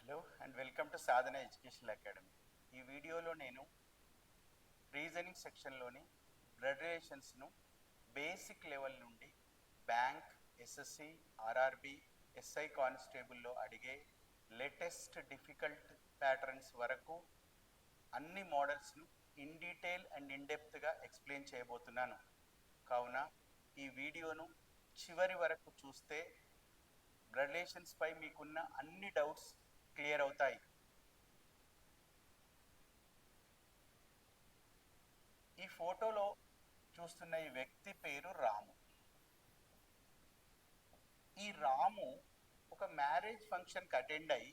Hello and welcome to Sadhana educational academy. ఈ వీడియోలో నేను రీజనింగ్ సెక్షన్లోని బ్లడ్ రిలేషన్స్ను బేసిక్ లెవెల్ నుండి బ్యాంక్, ఎస్ఎస్సి, ఆర్ఆర్బి, ఎస్ఐ కానిస్టేబుల్లో అడిగే లేటెస్ట్ డిఫికల్ట్ ప్యాటర్న్స్ వరకు అన్ని మోడల్స్ను ఇన్ డీటెయిల్ అండ్ ఇన్డెప్త్గా ఎక్స్ప్లెయిన్ చేయబోతున్నాను. కావున ఈ వీడియోను చివరి వరకు చూస్తే బ్లడ్ రిలేషన్స్పై మీకున్న అన్ని డౌట్స్ క్లియర్ అవుతాయి. ఈ ఫోటోలో చూస్తున్న ఈ వ్యక్తి పేరు రాము. ఈ రాము ఒక మ్యారేజ్ ఫంక్షన్కి అటెండ్ అయ్యి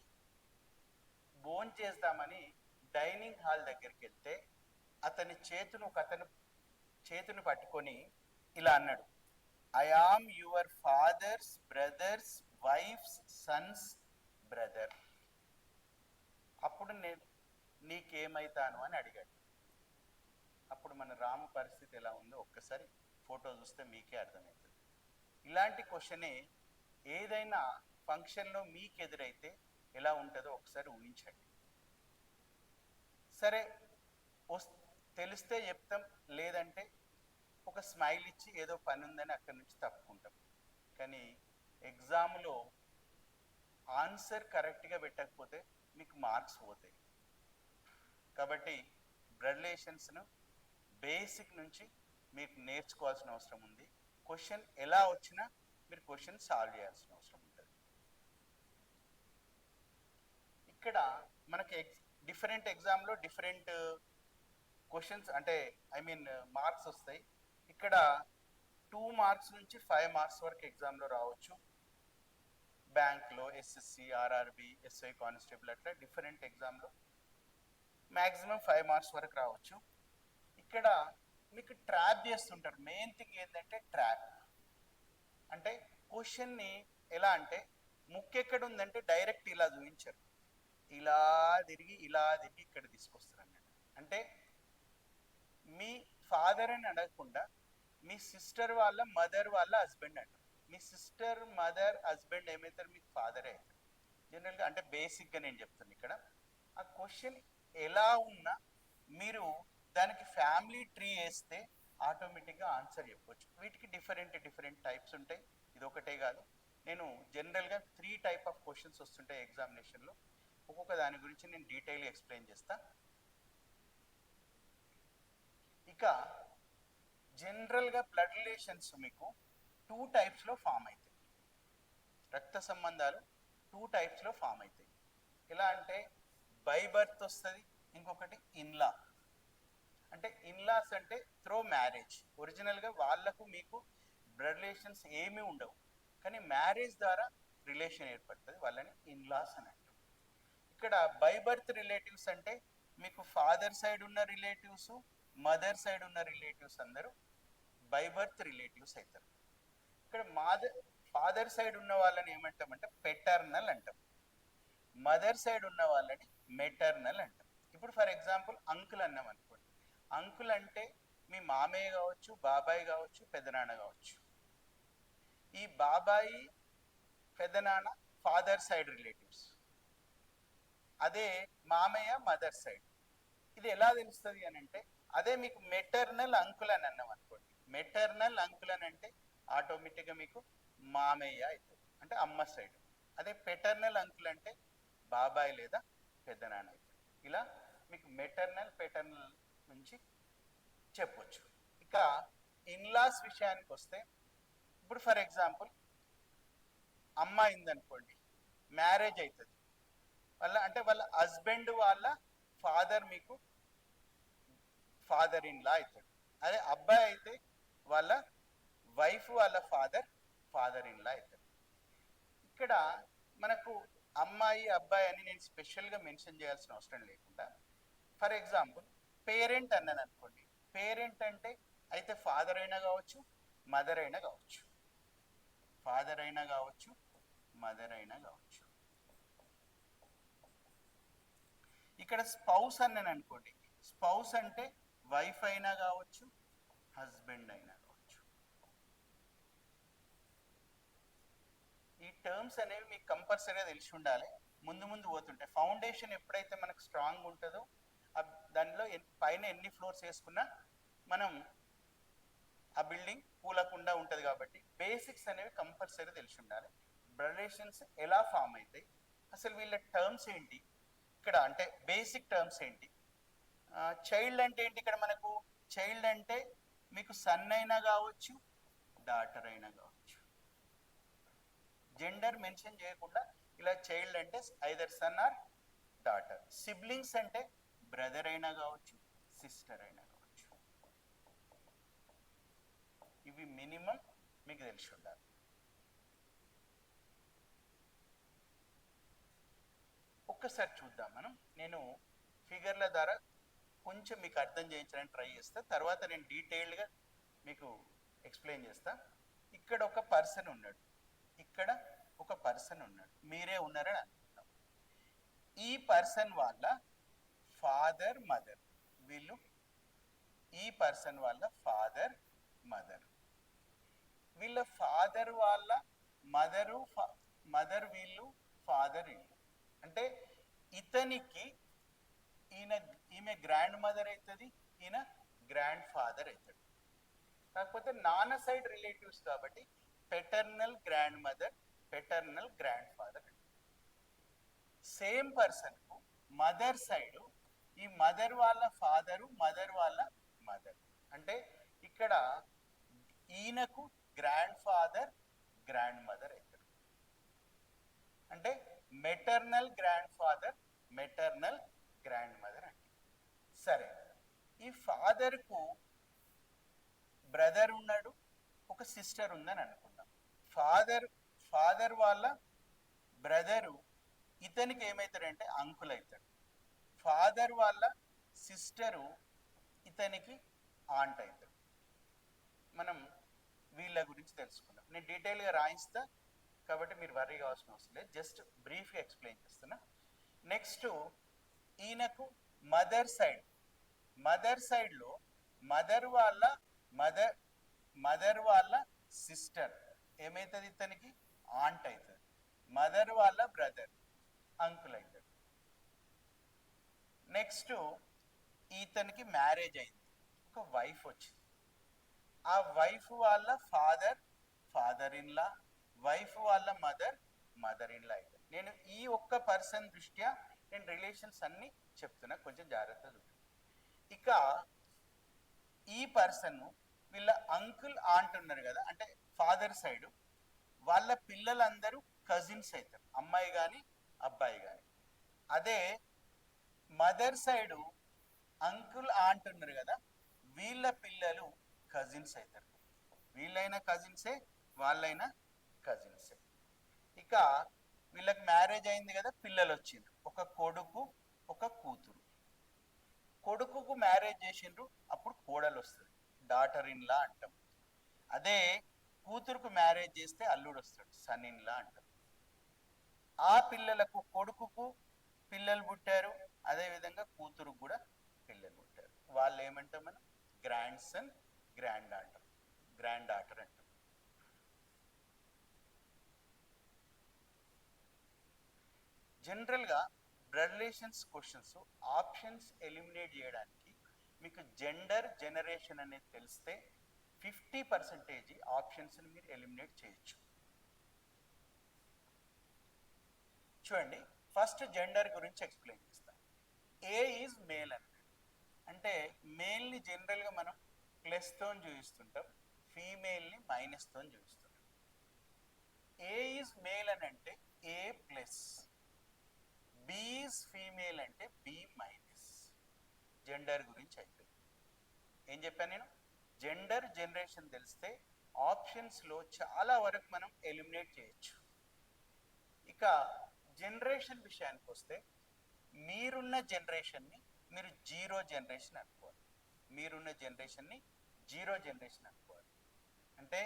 భోజనం చేద్దామని డైనింగ్ హాల్ దగ్గరికి వెళ్తే అతని చేతును పట్టుకొని ఇలా అన్నాడు, I am your father's brother's wife's son's brother. అప్పుడు నేను నీకేమైతాను అని అడిగాడు. అప్పుడు మన రాము పరిస్థితి ఎలా ఉందో ఒక్కసారి ఫోటో చూస్తే మీకే అర్థమవుతుంది. ఇలాంటి క్వశ్చనే ఏదైనా ఫంక్షన్లో మీకు ఎదురైతే ఎలా ఉంటుందో ఒకసారి ఊహించండి. సరే, తెలిస్తే చెప్తాం, లేదంటే ఒక స్మైల్ ఇచ్చి ఏదో పని ఉందని అక్కడి నుంచి తప్పుకుంటాం. కానీ ఎగ్జామ్లో ఆన్సర్ కరెక్ట్గా పెట్టకపోతే మీకు మార్క్స్ పోతాయి. కాబట్టి బ్లడ్ రిలేషన్స్ను బేసిక్ నుంచి మీకు నేర్చుకోవాల్సిన అవసరం ఉంది. క్వశ్చన్ ఎలా వచ్చినా మీరు క్వశ్చన్ సాల్వ్ చేయాల్సిన అవసరం ఉంటుంది. ఇక్కడ మనకి డిఫరెంట్ ఎగ్జామ్లో డిఫరెంట్ క్వశ్చన్స్ అంటే మార్క్స్ వస్తాయి. ఇక్కడ 2 మార్క్స్ నుంచి 5 మార్క్స్ వరకు ఎగ్జామ్లో రావచ్చు. బ్యాంక్లో, ఎస్ఎస్సి, ఆర్ఆర్బి, ఎస్ఐ కానిస్టేబుల్ అట్లా డిఫరెంట్ ఎగ్జామ్లో మ్యాక్సిమం 5 మార్క్స్ వరకు రావచ్చు. ఇక్కడ మీకు ట్రాప్ చేస్తుంటారు. మెయిన్ థింగ్ ఏంటంటే ట్రాప్ అంటే క్వశ్చన్ని ఎలా అంటే ముక్కు ఎక్కడ ఉందంటే డైరెక్ట్ ఇలా చూపించారు, ఇలా తిరిగి ఇక్కడ తీసుకొస్తారు అన్నట్టు. అంటే మీ ఫాదర్ అని అడగకుండా మీ సిస్టర్ వాళ్ళ మదర్ వాళ్ళ హస్బెండ్ అంటారు. మీ సిస్టర్ మదర్ హస్బెండ్ ఏమవుతారు? మీకు ఫాదరే అవుతారు జనరల్గా. అంటే బేసిక్గా నేను చెప్తాను. ఇక్కడ ఆ క్వశ్చన్ ఎలా ఉన్నా మీరు దానికి ఫ్యామిలీ ట్రీ వేస్తే ఆటోమేటిక్గా ఆన్సర్ చెప్పవచ్చు. వీటికి డిఫరెంట్ టైప్స్ ఉంటాయి, ఇది ఒకటే కాదు. నేను జనరల్గా 3 టైప్ ఆఫ్ క్వశ్చన్స్ వస్తుంటాయి ఎగ్జామినేషన్లో. ఒక్కొక్క దాని గురించి నేను డీటెయిల్గా ఎక్స్ప్లెయిన్ చేస్తా. ఇక జనరల్గా బ్లడ్ రిలేషన్స్ మీకు 2 టైప్స్లో ఫామ్ అవుతాయి. రక్త సంబంధాలు 2 టైప్స్లో ఫామ్ అవుతాయి. ఎలా అంటే బై బర్త్ వస్తుంది, ఇంకొకటి ఇన్లా. అంటే ఇన్లాస్ అంటే త్రో మ్యారేజ్. ఒరిజినల్గా వాళ్లకు మీకు బ్లడ్ రిలేషన్స్ ఏమీ ఉండవు, కానీ మ్యారేజ్ ద్వారా రిలేషన్ ఏర్పడుతుంది, వాళ్ళని ఇన్లాస్ అని అంటారు. ఇక్కడ బై బర్త్ రిలేటివ్స్ అంటే మీకు ఫాదర్ సైడ్ ఉన్న రిలేటివ్స్, మదర్ సైడ్ ఉన్న రిలేటివ్స్ అందరూ బై బర్త్ రిలేటివ్స్ అవుతారు. ఇక్కడ ఫాదర్ సైడ్ ఉన్న వాళ్ళని ఏమంటామంటే పెటర్నల్ అంటాం, మదర్ సైడ్ ఉన్న వాళ్ళని మెటర్నల్ అంటాం. ఇప్పుడు ఫర్ ఎగ్జాంపుల్ అంకుల్ అన్నాం అనుకోండి. అంకుల్ అంటే మీ మామయ్య కావచ్చు, బాబాయ్ కావచ్చు, పెదనాన్న కావచ్చు. ఈ బాబాయి పెదనాన్న ఫాదర్ సైడ్ రిలేటివ్స్, అదే మామయ్య మదర్ సైడ్. ఇది ఎలా తెలుస్తుంది అని అంటే అదే మీకు మెటర్నల్ అంకుల్ అని అన్నాం అనుకోండి. మెటర్నల్ అంకుల్ అని అంటే ఆటోమేటిక్గా మీకు మామయ్య అవుతుంది, అంటే అమ్మ సైడ్. అదే పెటర్నల్ అంకుల్ అంటే బాబాయ్ లేదా పెద్దనాన్న అవుతుంది. ఇలా మీకు మెటర్నల్ పెటర్నల్ నుంచి చెప్పొచ్చు. ఇక ఇన్లాస్ విషయానికి వస్తే, ఇప్పుడు ఫర్ ఎగ్జాంపుల్ అమ్మాయి ఉందనుకోండి, మ్యారేజ్ అవుతుంది, వాళ్ళ హస్బెండ్ వాళ్ళ ఫాదర్ మీకు ఫాదర్ ఇన్లా అవుతాడు. అదే అబ్బాయి అయితే వాళ్ళ వైఫ్ వాళ్ళ ఫాదర్ ఇన్లా అవుతాడు. ఇక్కడ మనకు అమ్మాయి అబ్బాయి అని నేను స్పెషల్గా మెన్షన్ చేయాల్సిన అవసరం లేకుండా, ఫర్ ఎగ్జాంపుల్ పేరెంట్ అన్నాను అనుకోండి. పేరెంట్ అంటే అయితే ఫాదర్ అయినా కావచ్చు, మదర్ అయినా కావచ్చు. ఫాదర్ అయినా కావచ్చు, మదర్ అయినా కావచ్చు. ఇక్కడ స్పౌస్ అన్నాను అనుకోండి. స్పౌస్ అంటే వైఫ్ అయినా కావచ్చు, హస్బెండ్ అయినా కావచ్చు. ఈ టర్మ్స్ అనేవి మీకు కంపల్సరీగా తెలిసి ఉండాలి. ముందు ముందు పోతుంటాయి. ఫౌండేషన్ ఎప్పుడైతే మనకు స్ట్రాంగ్ ఉంటుందో దానిలో పైన ఎన్ని ఫ్లోర్స్ వేసుకున్నా మనం ఆ బిల్డింగ్ కూలకుండా ఉంటుంది. కాబట్టి బేసిక్స్ అనేవి కంపల్సరీ తెలిసి ఉండాలి. బ్లడ్ రిలేషన్స్ ఎలా ఫామ్ అవుతాయి, అసలు వీళ్ళ టర్మ్స్ ఏంటి, ఇక్కడ అంటే బేసిక్ టర్మ్స్ ఏంటి. చైల్డ్ అంటే ఏంటి, ఇక్కడ మనకు చైల్డ్ అంటే మీకు సన్ అయినా కావచ్చు, డాటర్ అయినా కావచ్చు. జెండర్ మెన్షన్ చేయకుండా ఇలా చైల్డ్ అంటే either son or daughter. Siblings అంటే బ్రదర్ అయినా కావచ్చు, సిస్టర్ అయినా కావచ్చు. ఇవి మినిమం మీకు తెలిసి ఉండాలి. ఒక్కసారి చూద్దాం మనం. నేను ఫిగర్ల ద్వారా కొంచెం మీకు అర్థం చేయించడానికి ట్రై చేస్తా, తర్వాత నేను డీటెయిల్డ్గా మీకు ఎక్స్ప్లెయిన్ చేస్తా. ఇక్కడ ఒక పర్సన్ ఉన్నాడు, ఇక్కడ ఒక పర్సన్ ఉన్నాడు, మీరే ఉన్నారని అనుకుందాం. ఈ పర్సన్ వాళ్ళ ఫాదర్ మదర్, వీళ్ళు ఈ పర్సన్ వాళ్ళ ఫాదర్ మదర్, వీళ్ళ ఫాదర్ వాళ్ళ మదరు మదర్ వీళ్ళు, ఫాదర్ వీళ్ళు. అంటే ఇతనికి ఈమె గ్రాండ్ మదర్ అవుతుంది, ఈయన గ్రాండ్ ఫాదర్ అవుతాడు. కాకపోతే నాన్న సైడ్ రిలేటివ్స్ కాబట్టి paternal grand mother, paternal grand father. Same person కు మదర్ సైడ్ ఈ మదర్ వాళ్ళ ఫాదరు, మదర్ వాళ్ళ మదర్. అంటే ఇక్కడ ఈయనకు గ్రాండ్ ఫాదర్, గ్రాండ్ మదర్ అవుతాడు. అంటే maternal grand father, maternal grand mother అంటే. సరే, ఈ ఫాదర్కు బ్రదర్ ఉన్నాడు, ఒక సిస్టర్ ఉందని అనుకుందాం. ఫాదర్ వాళ్ళ బ్రదరు ఇతనికి ఏమవుతాడంటే అంకుల్ అవుతాడు. ఫాదర్ వాళ్ళ సిస్టరు ఇతనికి ఆంట్ అవుతాడు. మనం వీళ్ళ గురించి తెలుసుకుందాం. నేను డీటెయిల్గా రాయిస్తా కాబట్టి మీరు వర్రీ కావాల్సిన అవసరం లేదు, జస్ట్ బ్రీఫ్గా ఎక్స్ప్లెయిన్ చేస్తున్నా. నెక్స్ట్ ఈయనకు మదర్ సైడ్లో మదర్ వాళ్ళ సిస్టర్ ఏమవుతుంది, ఇతనికి ఆంట్ అవుతుంది. మదర్ వాళ్ళ బ్రదర్ అంకుల్ అవుతాడు. నెక్స్ట్ ఇతనికి మ్యారేజ్ అయింది, ఒక వైఫ్ వచ్చింది. ఆ వైఫ్ వాళ్ళ ఫాదర్ ఇన్ లా, వైఫ్ వాళ్ళ మదర్ ఇన్ లా అయితే. నేను ఈ ఒక్క పర్సన్ దృష్ట్యా నేను రిలేషన్స్ అన్ని చెప్తున్నా, కొంచెం జాగ్రత్తగా చూడండి. ఇక ఈ పర్సన్ వీళ్ళ అంకుల్ ఆంట్ ఉన్నారు కదా, అంటే ఫాదర్ సైడ్ వాళ్ళ పిల్లలందరూ కజిన్స్ అవుతారు, అమ్మాయి కానీ అబ్బాయి కానీ. అదే మదర్ సైడు అంకుల్ ఆంట్ ఉన్నారు కదా, వీళ్ళ పిల్లలు కజిన్స్ అవుతారు. వీళ్ళైనా కజిన్సే, వాళ్ళైనా కజిన్సే. ఇక వీళ్ళకి మ్యారేజ్ అయింది కదా, పిల్లలు వచ్చిండ్రు, ఒక కొడుకు ఒక కూతురు. కొడుకుకు మ్యారేజ్ చేసిండ్రు, అప్పుడు కోడలు వస్తుంది, డాటర్ ఇన్ లా అంటాం. అదే కూతురుకు మ్యారేజ్ చేస్తే అల్లుడు వస్తాడు, సన్ ఇన్ లా అంటాం. ఆ పిల్లలకు కొడుకుకు పిల్లలు పుట్టారు, అదేవిధంగా కూతురుకు కూడా పిల్లలు పుట్టారు, వాళ్ళు ఏమంటాం మనం గ్రాండ్ సన్, గ్రాండ్ డాటర్ అంటాం. జనరల్గా blood relations questions options eliminate చేయడానికి మీకు జెండర్ జనరేషన్ అనేది తెలిస్తే 50% ఆప్షన్స్ని మీరు ఎలిమినేట్ చేయొచ్చు. చూడండి, ఫస్ట్ జెండర్ గురించి ఎక్స్ప్లెయిన్ చేస్తాం. ఏ ఈజ్ మేల్ అంటే మేల్ని జనరల్గా మనం ప్లస్తో చూపిస్తుంటాం, ఫీమేల్ని మైనస్తో చూపిస్తుంటాం. ఏ ఈజ్ మేల్ అని అంటే ఏ ప్లస్, బి ఈజ్ ఫీమేల్ అంటే బి మైనస్. జెండర్ గురించి అయిపోయింది. ఏం చెప్పాను నేను, జెండర్ జనరేషన్ తెలిస్తే ఆప్షన్స్లో చాలా వరకు మనం ఎలిమినేట్ చేయొచ్చు. ఇక జనరేషన్ విషయానికి వస్తే మీరున్న జనరేషన్ని మీరు జీరో జనరేషన్ అనుకోవాలి. మీరున్న జనరేషన్ని జీరో జనరేషన్ అనుకోవాలి. అంటే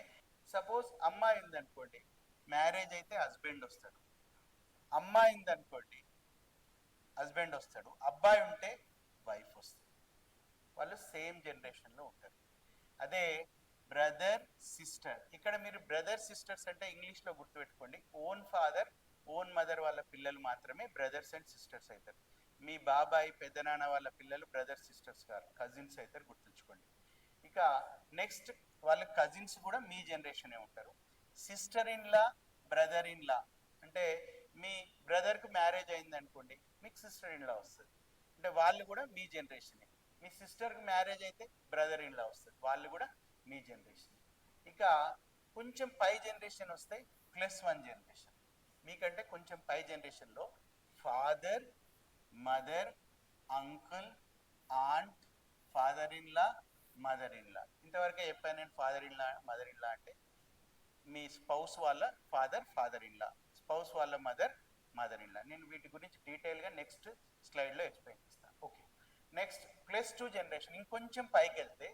సపోజ్ అమ్మాయి ఉందనుకోండి, మ్యారేజ్ అయితే హస్బెండ్ వస్తాడు. అమ్మాయి ఉందనుకోండి, హస్బెండ్ వస్తాడు. అబ్బాయి ఉంటే వైఫ్ వస్తుంది. వాళ్ళు సేమ్ జనరేషన్లో ఉంటారు. అదే బ్రదర్ సిస్టర్, ఇక్కడ మీరు బ్రదర్ సిస్టర్స్ అంటే ఇంగ్లీష్లో గుర్తుపెట్టుకోండి, ఓన్ ఫాదర్ ఓన్ మదర్ వాళ్ళ పిల్లలు మాత్రమే బ్రదర్స్ అండ్ సిస్టర్స్ అవుతారు. మీ బాబాయ్ పెద్దనాన్న వాళ్ళ పిల్లలు బ్రదర్స్ సిస్టర్స్ గారు కజిన్స్ అవుతారు, గుర్తుంచుకోండి. ఇక నెక్స్ట్ వాళ్ళ కజిన్స్ కూడా మీ జనరేషనే ఉంటారు. Sister in law, brother in law అంటే మీ బ్రదర్కి మ్యారేజ్ అయింది అనుకోండి, మీకు సిస్టర్ ఇన్ లా వస్తుంది, అంటే వాళ్ళు కూడా మీ జనరేషనే. మీ సిస్టర్కి మ్యారేజ్ అయితే బ్రదర్ ఇన్ లా వస్తుంది, వాళ్ళు కూడా మీ జనరేషన్. ఇక కొంచెం పై జనరేషన్ వస్తే +1 జనరేషన్. మీకంటే కొంచెం పై జనరేషన్లో father, mother, uncle, aunt, father in law, mother in law. ఇంతవరకే చెప్పాను నేను. Father in law, mother in law అంటే మీ స్పౌస్ వాళ్ళ ఫాదర్ ఇన్ లా, స్పౌస్ వాళ్ళ మదర్ ఇన్ లా. నేను వీటి గురించి డీటెయిల్గా నెక్స్ట్ స్లైడ్లో ఎక్స్ప్లెయిన్ చేస్తాను. Okay, next +2 generation. ఇంకొంచెం పైకి వెళ్తే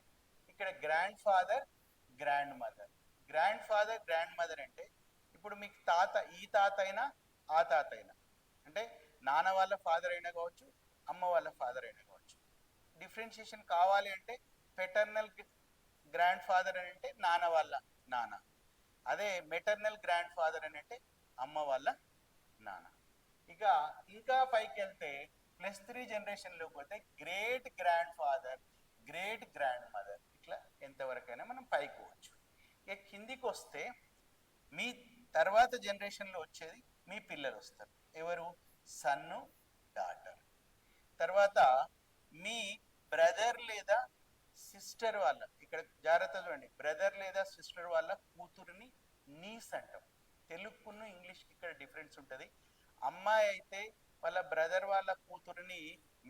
ఇక్కడ grandfather, grandmother. Grandfather, grandmother అంటే ఇప్పుడు మీకు తాత, ఈ తాత అయినా ఆ తాత అయినా, అంటే నాన్న వాళ్ళ ఫాదర్ అయినా కావచ్చు, అమ్మ వాళ్ళ ఫాదర్ అయినా కావచ్చు. డిఫరెన్షియేషన్ కావాలి అంటే పెటర్నల్ గ్రాండ్ ఫాదర్ అని అంటే నాన్న వాళ్ళ నాన్న, అదే మెటర్నల్ గ్రాండ్ ఫాదర్ అని అంటే అమ్మ వాళ్ళ నాన్న. ఇక ఇంకా పైకి వెళ్తే +3 జనరేషన్లో పోతే great grand father, great grand mother. ఇట్లా ఎంతవరకైనా మనం పైకి పోవచ్చు. ఇక కిందికి వస్తే మీ తర్వాత జనరేషన్లో వచ్చేది మీ పిల్లలు వస్తారు. ఎవరు? సన్ను, డాటర్. తర్వాత మీ బ్రదర్ లేదా సిస్టర్ వాళ్ళ, ఇక్కడ జాగ్రత్త చూడండి, బ్రదర్ లేదా సిస్టర్ వాళ్ళ కూతురుని నీస్ అంటాం. తెలుగును ఇంగ్లీష్కి ఇక్కడ డిఫరెన్స్ ఉంటుంది. అమ్మాయి అయితే వాళ్ళ బ్రదర్ వాళ్ళ కూతురుని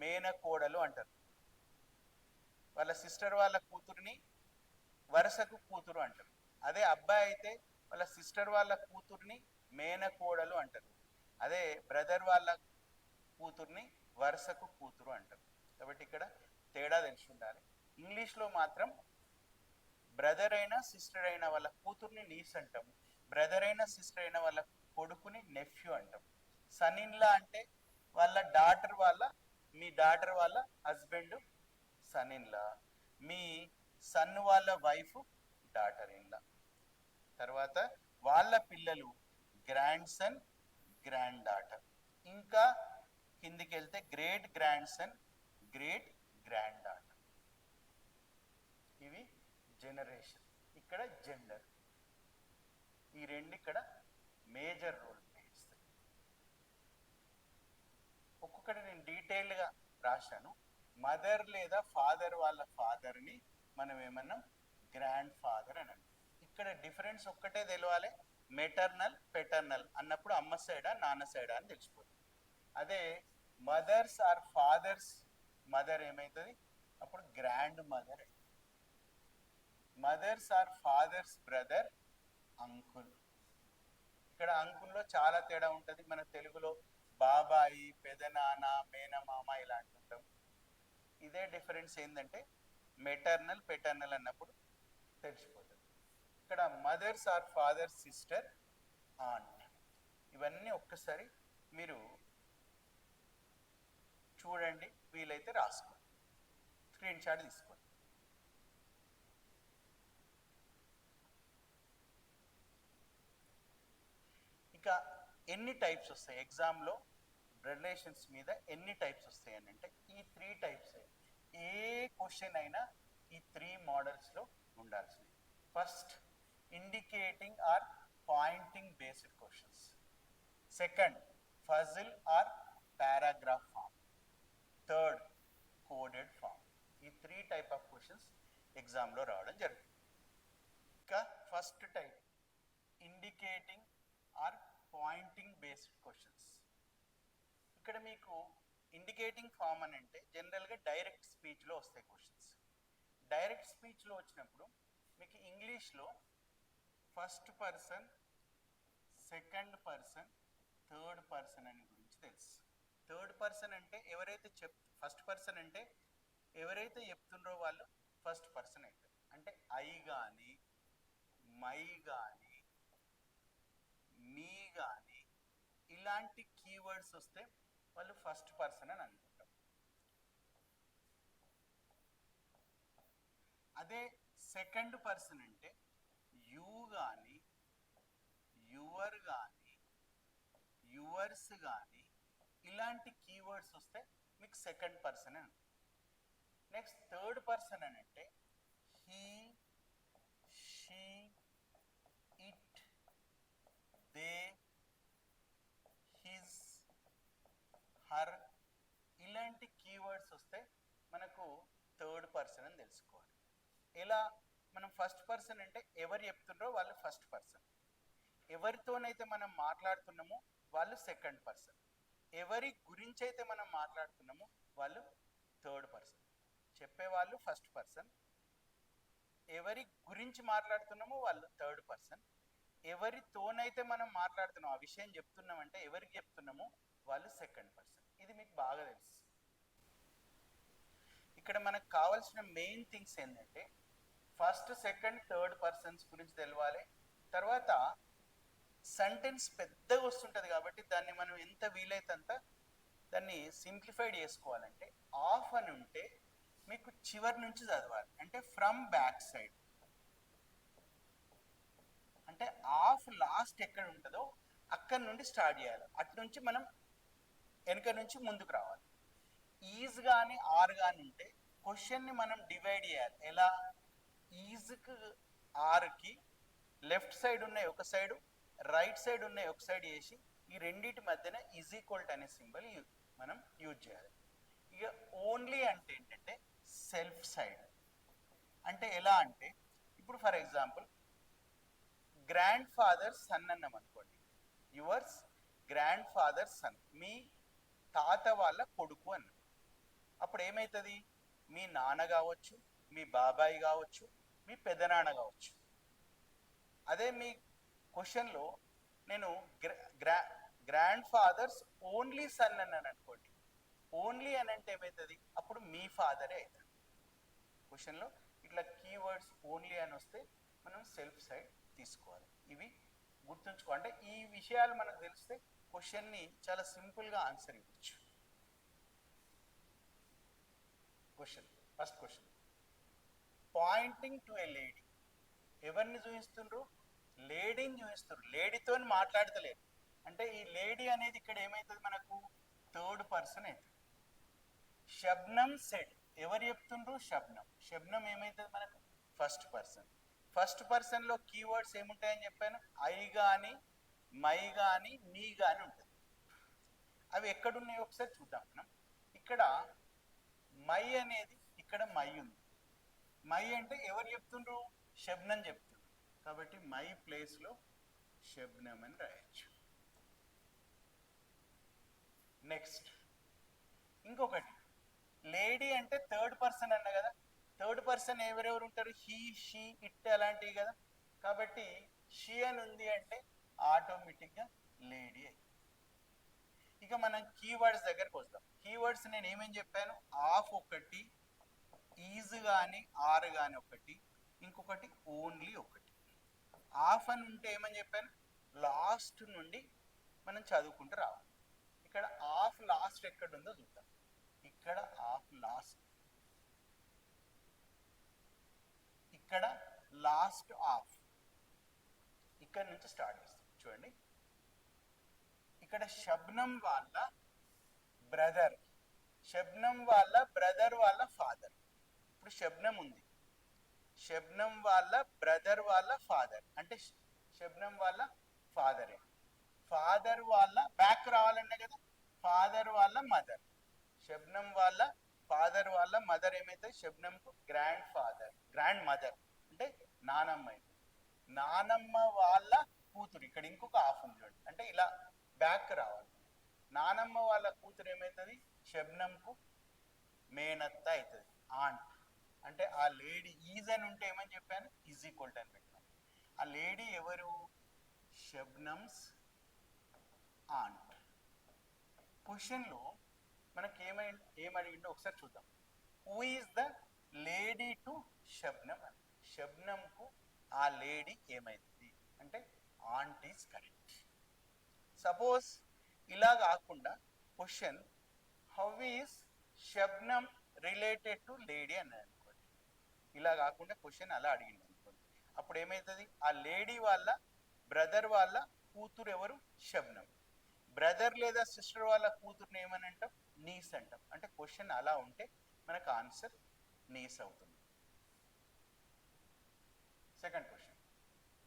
మేనకోడలు అంటారు, వాళ్ళ సిస్టర్ వాళ్ళ కూతురుని వరుసకు కూతురు అంటారు. అదే అబ్బాయి అయితే వాళ్ళ సిస్టర్ వాళ్ళ కూతుర్ని మేనకోడలు అంటారు, అదే బ్రదర్ వాళ్ళ కూతుర్ని వరుసకు కూతురు అంటారు. కాబట్టి ఇక్కడ తేడా తెలిసి ఉండాలి. ఇంగ్లీష్లో మాత్రం బ్రదర్ అయినా సిస్టర్ అయినా వాళ్ళ కూతుర్ని నీస్ అంటాం, బ్రదర్ అయినా సిస్టర్ అయినా వాళ్ళ కొడుకుని నెఫ్యూ అంటాం. సన్ ఇన్ లా అంటే వాళ్ళ డాటర్ వాళ్ళ, మీ డాటర్ వాళ్ళ హస్బెండ్ సన్ ఇన్ లా, మీ సన్ వాళ్ళ వైఫ్ డాటర్ ఇన్ లా. తర్వాత వాళ్ళ పిల్లలు గ్రాండ్ సన్, గ్రాండ్ డాటర్. ఇంకా కిందికి వెళ్తే great grand son, great grand daughter. ఇవి జనరేషన్. ఇక్కడ జెండర్. ఈ రెండు ఇక్కడ మేజర్ రోల్ ప్లే చేస్తాయి. ఒక్కొక్కటి నేను డీటెయిల్గా రాశాను. మదర్ లేదా ఫాదర్ వాళ్ళ ఫాదర్ని మనం ఏమన్నా గ్రాండ్ ఫాదర్ అని అంటాం. ఇక్కడ డిఫరెన్స్ ఒక్కటే తెలవాలి, మెటర్నల్ పెటర్నల్ అన్నప్పుడు అమ్మ సైడా నాన్న సైడా అని తెలిసిపోతుంది. అదే మదర్స్ ఆర్ ఫాదర్స్ మదర్ ఏమవుతుంది, అప్పుడు grandmother. Mother's or father's brother uncle. ఇక్కడ అంకుల్లో చాలా తేడా ఉంటుంది. మన తెలుగులో బాబాయి, పెదనాన్న, మేనమామ ఇలా అంటుంటాం. ఇదే డిఫరెన్స్ ఏంటంటే మెటర్నల్ పెటర్నల్ అన్నప్పుడు తెలిసిపోతుంది. ఇక్కడ mother's or father sister aunt. ఇవన్నీ ఒక్కసారి మీరు చూడండి, వీలైతే రాసుకోండి, స్క్రీన్ షాట్ తీసుకోండి. ఇక ఎన్ని టైప్స్ వస్తాయి ఎగ్జామ్లో రిలేషన్స్ మీద, ఎన్ని టైప్స్ వస్తాయి అని అంటే ఈ 3 టైప్స్. ఏ క్వశ్చన్ అయినా ఈ 3 మోడల్స్లో ఉండాల్సింది. First, indicating or pointing based questions. Second, puzzle or paragraph form. Third, coded form. ఈ 3 టైప్ ఆఫ్ క్వశ్చన్స్ ఎగ్జామ్లో రావడం జరుగుతుంది. ఇంకా first type indicating or pointing based questions. ఇక్కడ మీకు ఇండికేటింగ్ ఫామ్ అని అంటే జనరల్గా డైరెక్ట్ స్పీచ్లో వస్తాయి క్వశ్చన్స్. డైరెక్ట్ స్పీచ్లో వచ్చినప్పుడు మీకు ఇంగ్లీష్లో first person, second person, third person అని గురించి తెలుసు. థర్డ్ పర్సన్ అంటే ఎవరైతే ఫస్ట్ పర్సన్ అంటే ఎవరైతే చెప్తుండ్రో వాళ్ళు ఫస్ట్ పర్సన్ అవుతారు. అంటే ఐ కానీ, మై కానీ, మీ కానీ ఇలాంటి కీవర్డ్స్ వస్తే వాళ్ళు ఫస్ట్ పర్సన్ అని అనుకుంటాం. అదే సెకండ్ పర్సన్ అంటే యూ కానీ, యువర్ కానీ, యువర్స్ కానీ ఇలాంటి కీవర్డ్స్ వస్తే మీకు సెకండ్ పర్సన్ అని. నెక్స్ట్ థర్డ్ పర్సన్ అని అంటే he, she, it, they, his, her ఇలాంటి కీవర్డ్స్ వస్తే మనకు థర్డ్ పర్సన్ అని తెలుసుకోవాలి. ఎలా? మనం ఫస్ట్ పర్సన్ అంటే ఎవరు చెప్తున్నారో వాళ్ళు ఫస్ట్ పర్సన్, ఎవరితోనైతే మనం మాట్లాడుతున్నామో వాళ్ళు సెకండ్ పర్సన్, ఎవరి గురించి అయితే మనం మాట్లాడుతున్నామో వాళ్ళు థర్డ్ పర్సన్. చెప్పేవాళ్ళు ఫస్ట్ పర్సన్, ఎవరి గురించి మాట్లాడుతున్నామో వాళ్ళు థర్డ్ పర్సన్, ఎవరితోనైతే మనం మాట్లాడుతున్నాం ఆ విషయం చెప్తున్నామంటే ఎవరికి చెప్తున్నామో వాళ్ళు సెకండ్ పర్సన్. ఇది మీకు బాగా తెలుసు. ఇక్కడ మనకు కావాల్సిన మెయిన్ థింగ్స్ ఏంటంటే ఫస్ట్, సెకండ్, థర్డ్ పర్సన్స్ గురించి తెలవాలి. తర్వాత సెంటెన్స్ పెద్దగా వస్తుంటుంది కాబట్టి దాన్ని మనం ఎంత వీలైతే అంత దాన్ని సింప్లిఫైడ్ చేసుకోవాలంటే ఆఫ్ అని ఉంటే మీకు చివరి నుంచి చదవాలి, అంటే ఫ్రమ్ బ్యాక్ సైడ్. అంటే ఆఫ్ లాస్ట్ ఎక్కడ ఉంటుందో అక్కడి నుండి స్టార్ట్ చేయాలి, అటు నుంచి మనం వెనక నుంచి ముందుకు రావాలి. ఈజ్ కానీ ఆర్ కానీ ఉంటే క్వశ్చన్ని మనం డివైడ్ చేయాలి. ఎలా? ఈజ్కి ఆర్కి లెఫ్ట్ సైడ్ ఉన్నాయి ఒక సైడు, రైట్ సైడ్ ఉన్నాయి ఒక సైడ్ చేసి ఈ రెండింటి మధ్యన ఈజ్ ఈక్వల్ టు అనే సింబల్ మనం యూజ్ చేయాలి. ఇక ఓన్లీ అంటే ఏంటంటే సెల్ఫ్ సైడ్. అంటే ఎలా అంటే ఇప్పుడు for example grand father son అన్నాం అనుకోండి, యువర్స్ గ్రాండ్ ఫాదర్ సన్, మీ తాత వాళ్ళ కొడుకు అన్నాం. అప్పుడు ఏమవుతుంది? మీ నాన్న కావచ్చు, మీ బాబాయ్ కావచ్చు, మీ పెదనాన్న కావచ్చు. అదే మీ క్వశ్చన్లో నేను గ్రాండ్ ఫాదర్స్ ఓన్లీ సన్ అన్నాను అనుకోండి, ఓన్లీ అని అంటే ఏమవుతుంది? అప్పుడు మీ ఫాదరే అవుతుంది. క్వశ్చన్లో ఇట్లా కీవర్డ్స్ ఓన్లీ అని వస్తే మనం సెల్ఫ్ సైడ్ తీసుకోవాలి. ఇవి గుర్తుంచుకో. అంటే ఈ విషయాలు మనకు తెలిస్తే క్వశ్చన్ని చాలా సింపుల్గా ఆన్సర్ ఇవ్వచ్చు. Question, first question, pointing to A lady. ఎవరిని చూపిస్తుండ్రు? లేడీని చూపిస్తారు. లేడీతో మాట్లాడతలేరు అంటే ఈ లేడీ అనేది ఇక్కడ ఏమవుతుంది? మనకు థర్డ్ పర్సన్ అవుతుంది. షబ్నం సెడ్, ఎవరు చెప్తుండ్రు? షబ్నం. షబ్నం ఏమవుతుంది మనకు? First person. ఫస్ట్ పర్సన్లో కీవర్డ్స్ ఏముంటాయని చెప్పాను? ఐ కానీ, మై కానీ, మీ కానీ ఉంటుంది. అవి ఎక్కడున్నాయో ఒకసారి చూద్దాం మనం. ఇక్కడ మై అనేది ఇక్కడ మై ఉంది. మై అంటే ఎవరు చెప్తుండ్రు? షబ్నం చెప్తుండ్రు. కాబట్టి మై ప్లేస్లో షబ్నం అని రాయొచ్చు. నెక్స్ట్ ఇంకొకటి, లేడీ అంటే థర్డ్ పర్సన్ అన్న కదా, థర్డ్ పర్సన్ ఎవరెవరు ఉంటారు? హీ, షీ, ఇట్ అలాంటివి కదా. కాబట్టి షీ అని ఉంది అంటే ఆటోమేటిక్గా లేడీ అయింది. ఇక మనం కీవర్డ్స్ దగ్గరకు వస్తాం. కీవర్డ్స్ నేను ఏమేమి చెప్పాను? ఆఫ్ ఒకటి, ఈజ్ కానీ ఆర్ కానీ ఒకటి, ఇంకొకటి ఓన్లీ ఒకటి. ఆఫ్ అని ఉంటే ఏమని చెప్పాను? లాస్ట్ నుండి మనం చదువుకుంటూ రావాలి. ఇక్కడ ఆఫ్ లాస్ట్ ఎక్కడ ఉందో చూద్దాం. ఇక్కడ ఆఫ్ లాస్ట్, ఇక్కడ లాస్ట్ ఆఫ్, ఇక్కడ నుంచి స్టార్ట్ చేస్తాం. చూడండి, ఇక్కడ షబ్నం వాళ్ళ బ్రదర్, షబ్నం వాళ్ళ బ్రదర్ వాళ్ళ ఫాదర్. ఇప్పుడు షబ్నం ఉంది, షబ్నం వాళ్ళ బ్రదర్ వాళ్ళ ఫాదర్ అంటే షబ్నం వాళ్ళ ఫాదరే. ఫాదర్ వాళ్ళ బ్యాక్ రావాలంటే కదా, ఫాదర్ వాళ్ళ మదర్. షబ్నం వాళ్ళ ఫాదర్ వాళ్ళ మదర్ ఏమైతే? షబ్నంకు గ్రాండ్ ఫాదర్, గ్రాండ్ మదర్ అంటే నానమ్మ. నానమ్మ వాళ్ళ కూతురు, ఇక్కడ ఇంకొక హాఫ్ ఉంది చూడండి, అంటే ఇలా బ్యాక్ రావాలి. నానమ్మ వాళ్ళ కూతురు ఏమవుతుంది? షబ్నంకు మేనత్త అవుతుంది, ఆంట్. అంటే ఆ లేడీ ఈజ్ అని ఉంటే ఏమని చెప్పాను? ఈజ్ ఈక్వల్ టు అని పెట్టాను. ఆ లేడీ ఎవరు? షబ్నమ్స్ ఆంట్. క్వశ్చన్లో మనకి ఏమడిగిండో ఒకసారి చూద్దాం. Who is the lady to Shabnam అని. షబ్నంకు ఆ లేడీ ఏమైంది అంటే ఆంట్ ఈజ్ కరెక్ట్. సపోజ్ ఇలా కాకుండా question how is Shabnam related to lady అన్నాడు అనుకోండి. ఇలా కాకుండా క్వశ్చన్ అలా అడిగింది అనుకోండి, అప్పుడు ఏమవుతుంది? ఆ లేడీ వాళ్ళ బ్రదర్ వాళ్ళ కూతురు ఎవరు? షబ్నం. బ్రదర్ లేదా సిస్టర్ వాళ్ళ కూతుర్ని ఏమని అంటాం? నీస్ అంటాం. అంటే క్వశ్చన్ అలా ఉంటే మనకు ఆన్సర్ నీస్ అవుతుంది. Second question,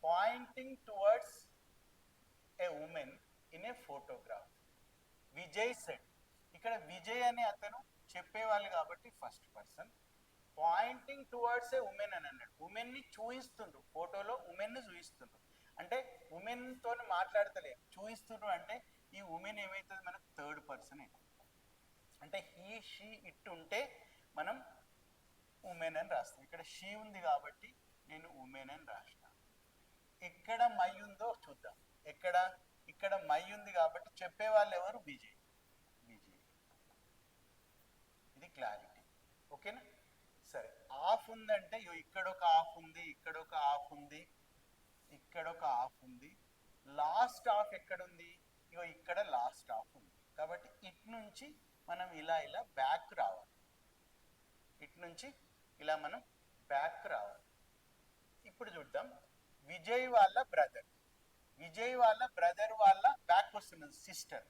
pointing towards A women in a photograph. Vijay said. ఇక్కడ విజయ్ అనే అతను చెప్పేవాళ్ళు కాబట్టి ఫస్ట్ పర్సన్. పాయింటింగ్ టువర్డ్స్ ఏ ఉమెన్ అని అన్నాడు. ఉమెన్ ని చూయిస్తుండ్రు, ఫోటోలో ఉమెన్ ని చూయిస్తుండ్రు. అంటే ఉమెన్ తో మాట్లాడతలేదు, చూయిస్తుండ్రు. అంటే ఈ ఉమెన్ ఏమైతుంది మనకు? థర్డ్ పర్సన్ అయిపోతుంది. అంటే హీ షీ ఇట్ ఉంటే మనం ఉమెన్ అని రాస్తాం. ఇక్కడ షీ ఉంది కాబట్టి నేను ఉమెన్ అని రాసిన. ఎక్కడ మై ఉందో చూద్దాం. ఇక్కడ మై ఉంది కాబట్టి చెప్పేవాళ్ళు ఎవరు? విజయ్. ఇది క్లారిటీ. ఓకేనా? సరే, ఆఫ్ ఉందంటే ఇక్కడ ఒక ఆఫ్ ఉంది, ఇక్కడ ఒక ఆఫ్ ఉంది, ఇక్కడ ఒక ఆఫ్ ఉంది. లాస్ట్ ఆఫ్ ఎక్కడుంది? ఇక్కడ లాస్ట్ ఆఫ్ ఉంది. కాబట్టి ఇటు నుంచి మనం ఇలా బ్యాక్ రావాలి. ఇటు నుంచి ఇలా మనం బ్యాక్ రావాలి. ఇప్పుడు చూద్దాం, విజయ్ వాళ్ళ బ్రదర్. విజయ్ వాళ్ళ బ్రదర్ వాళ్ళ బ్యాక్ వస్తున్నది సిస్టర్.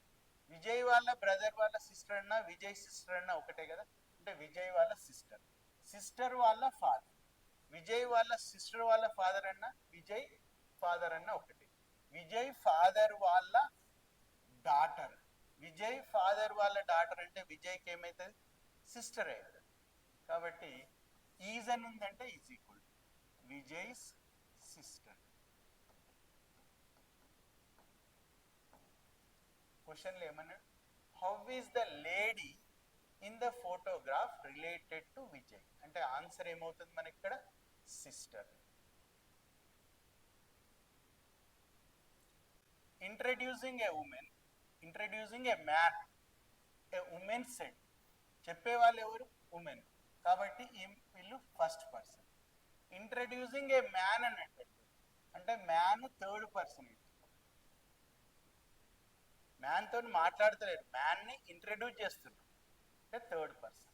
విజయ్ వాళ్ళ బ్రదర్ వాళ్ళ సిస్టర్ అన్న విజయ్ సిస్టర్ అన్న ఒకటే కదా. అంటే విజయ్ వాళ్ళ సిస్టర్, సిస్టర్ వాళ్ళ ఫాదర్. విజయ్ వాళ్ళ సిస్టర్ వాళ్ళ ఫాదర్ అన్న విజయ్ ఫాదర్ అన్న ఒకటి. విజయ్ ఫాదర్ వాళ్ళ డాటర్. విజయ్ ఫాదర్ వాళ్ళ డాటర్ అంటే విజయ్కి ఏమవుతుంది? సిస్టర్ అవుతుంది. కాబట్టి ఈజ్ అని ఉందంటే is equal to Vijay's sister. క్వశ్చన్లు ఏమన్నా? How is the lady in the photograph related to Vijay? అంటే ఆన్సర్ ఏమవుతుంది మనకి ఇక్కడ? సిస్టర్. ఇంట్రడ్యూసింగ్ ఏ ఉమెన్, ఇంట్రడ్యూసింగ్ ఏ మ్యాన్, ఏ ఉమెన్ సెడ్. చెప్పేవాళ్ళు ఎవరు? ఉమెన్. కాబట్టి వీళ్ళు ఫస్ట్ పర్సన్. ఇంట్రడ్యూసింగ్ ఏ మ్యాన్ అని అంటే మ్యాన్ థర్డ్ పర్సన్. మ్యాన్ తో మాట్లాడతలేరు, మ్యాన్ ని ఇంట్రడ్యూస్ చేస్తున్నారు అంటే థర్డ్ పర్సన్.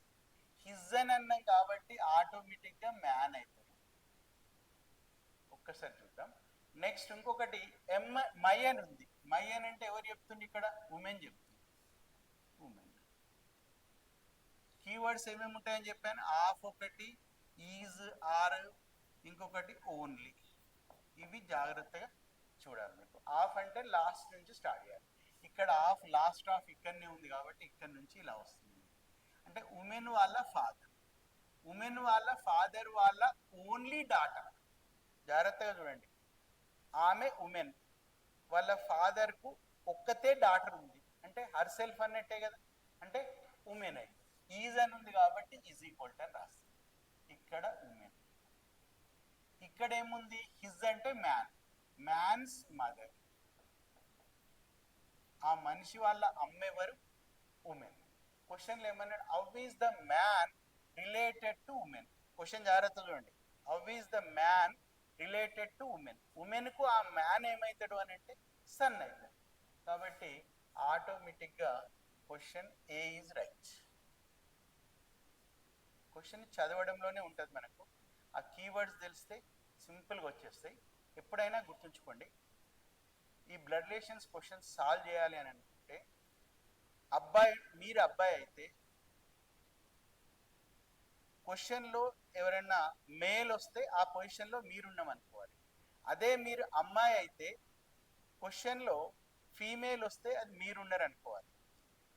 హిజ్ అని అన్నాం కాబట్టి ఆటోమేటిక్ గా మ్యాన్ అవుతారు. ఒక్కసారి చూద్దాం. నెక్స్ట్ ఇంకొకటి మై అని ఉంది. మై అని అంటే ఎవరు చెప్తుంది? ఇక్కడ ఉమెన్ చెప్తుంది. ఉమెన్. కీవర్డ్స్ ఏమేమి ఉంటాయని చెప్పాను? ఆఫ్ ఒకటి, ఈజ్, ఆర్, ఇంకొకటి ఓన్లీ. ఇవి జాగ్రత్తగా చూడాలి. మీకు ఆఫ్ అంటే లాస్ట్ నుంచి స్టార్ట్ చేయాలి. ఇక్కడ ఆఫ్, లాస్ట్ ఆఫ్ ఇక్కడనే ఉంది కాబట్టి ఇక్కడ నుంచి ఇలా వస్తుంది. అంటే ఉమెన్ వాళ్ళ ఫాదర్, ఉమెన్ వాళ్ళ ఫాదర్ వాళ్ళ ఓన్లీ డాటర్. జాగ్రత్తగా చూడండి, ఆమె ఉమెన్, వాళ్ళ ఫాదర్ కు ఒక్కతే డాటర్ ఉంది అంటే హర్ సెల్ఫ్ అన్నట్టే కదా. అంటే ఉమెన్ అయితే ఈజ్ అని ఉంది కాబట్టి ఈజ్ ఈక్వల్ టు అని రాస్తుంది. ఇక్కడ ఉమెన్. ఇక్కడ ఏముంది? హిజ్ అంటే మ్యాన్, మ్యాన్స్ మదర్. ఆ మనిషి వాళ్ళ అమ్మ ఎవరు? ఉమెన్. క్వశ్చన్లు ఏమన్నాడు? How is the man related to women? Question జాగ్రత్త చూడండి. How is the man related to women? Women కు ఆ మ్యాన్ ఏమవుతాడు అని అంటే సన్ అవుతాడు. కాబట్టి ఆటోమేటిక్ గా question A is right. Question చదవడంలోనే ఉంటుంది మనకు. ఆ కీవర్డ్స్ తెలిస్తే సింపుల్గా వచ్చేస్తాయి. ఎప్పుడైనా గుర్తుంచుకోండి, ఈ బ్లడ్ రిలేషన్స్ క్వశ్చన్స్ సాల్వ్ చేయాలి అని అనుకుంటే మీరు అబ్బాయి అయితే క్వశ్చన్లో ఎవరైనా మేల్ వస్తే ఆ పొజిషన్లో మీరున్నాం అనుకోవాలి. అదే మీరు అమ్మాయి అయితే క్వశ్చన్లో ఫీమేల్ వస్తే అది మీరున్నారు అనుకోవాలి.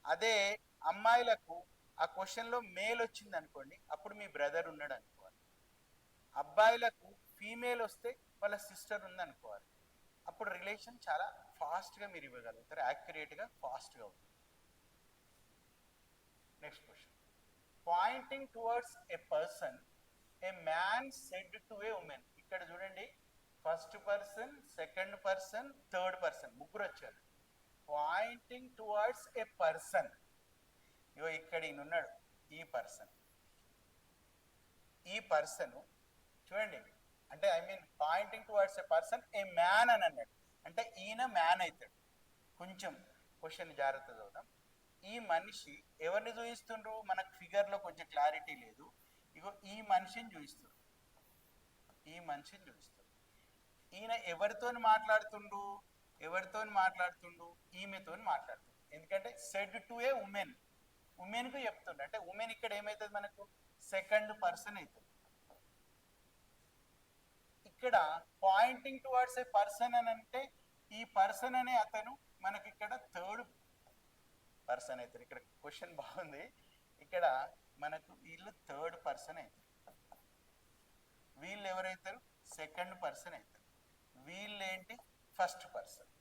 అదే అమ్మాయిలకు ఆ క్వశ్చన్లో మేల్ వచ్చింది అనుకోండి, అప్పుడు మీ బ్రదర్ ఉన్నాడు అనుకోవాలి. అబ్బాయిలకు ఫీమేల్ వస్తే వాళ్ళ సిస్టర్ ఉంది అనుకోవాలి. అప్పుడు రిలేషన్ చాలా ఫాస్ట్గా మీరు ఇవ్వగలుగుతారు, యాక్యురేట్గా ఫాస్ట్గా అవుతుంది. Next question, pointing towards a person a man said to a woman. ఇక్కడ చూడండి, first person, second person, third person, ముగ్గురు వచ్చారు. Pointing towards a person. ఇగో ఇక్కడ ఈయన ఉన్నాడు, ఈ పర్సన్. ఈ పర్సన్ చూడండి, అంటే I mean pointing towards a person a man అని అన్నాడు. అంటే ఈయన మ్యాన్ అవుతాడు. కొంచెం క్వశ్చన్ జాగ్రత్త చూద్దాం. ఈ మనిషి ఎవరిని చూపిస్తుండ్రు? మనకు ఫిగర్లో కొంచెం క్లారిటీ లేదు. ఇగో ఈ మనిషిని చూపిస్తుండ్రు, ఈ మనిషిని చూపిస్తుండ్రు. ఈయన ఎవరితో మాట్లాడుతుండ్రు? ఎవరితో మాట్లాడుతుండు, ఈమెతో మాట్లాడుతుండు. ఎందుకంటే said to a women, women కు చెప్తుండు. అంటే ఉమెన్ ఇక్కడ ఏమైతుంది మనకు సెకండ్ పర్సన్ అవుతుంది. ఇక్కడ పాయింటింగ్ టువర్డ్స్ ఏ పర్సన్ అని అంటే ఈ పర్సన్ అనే అతను మనకి ఇక్కడ థర్డ్ పర్సన్ అవుతారు. ఇక్కడ క్వశ్చన్ బాగుంది. ఇక్కడ మనకు వీళ్ళు థర్డ్ పర్సన్ అవుతారు, వీళ్ళు ఎవరైతారు సెకండ్ పర్సన్ అవుతారు, వీళ్ళు ఏంటి ఫస్ట్ పర్సన్.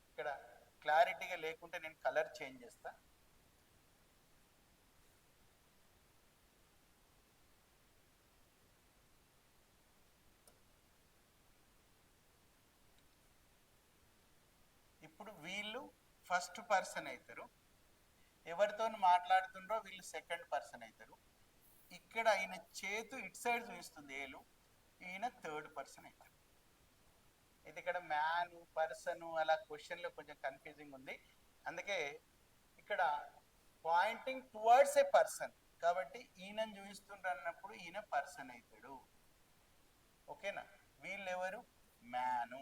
ఇక్కడ క్లారిటీగా లేకుంటే నేను కలర్ చేంజ్ చేస్తా. ఇప్పుడు వీళ్ళు ఫస్ట్ పర్సన్ అవుతారు, ఎవరితో మాట్లాడుతుండ్రో వీళ్ళు సెకండ్ పర్సన్ అవుతారు. ఇక్కడ ఈయన చేతు ఇటు సైడ్ చూపిస్తుంది ఏలు, ఈయన థర్డ్ పర్సన్ అవుతారు. అయితే ఇక్కడ మ్యాన్ పర్సన్ అలా క్వశ్చన్లో కొంచెం కన్ఫ్యూజింగ్ ఉంది. అందుకే ఇక్కడ పాయింటింగ్ టువర్డ్స్ ఏ పర్సన్ కాబట్టి ఈయనను చూపిస్తుండ్రు అన్నప్పుడు ఈయన పర్సన్ అవుతాడు. ఓకేనా, వీళ్ళు ఎవరు మ్యాను.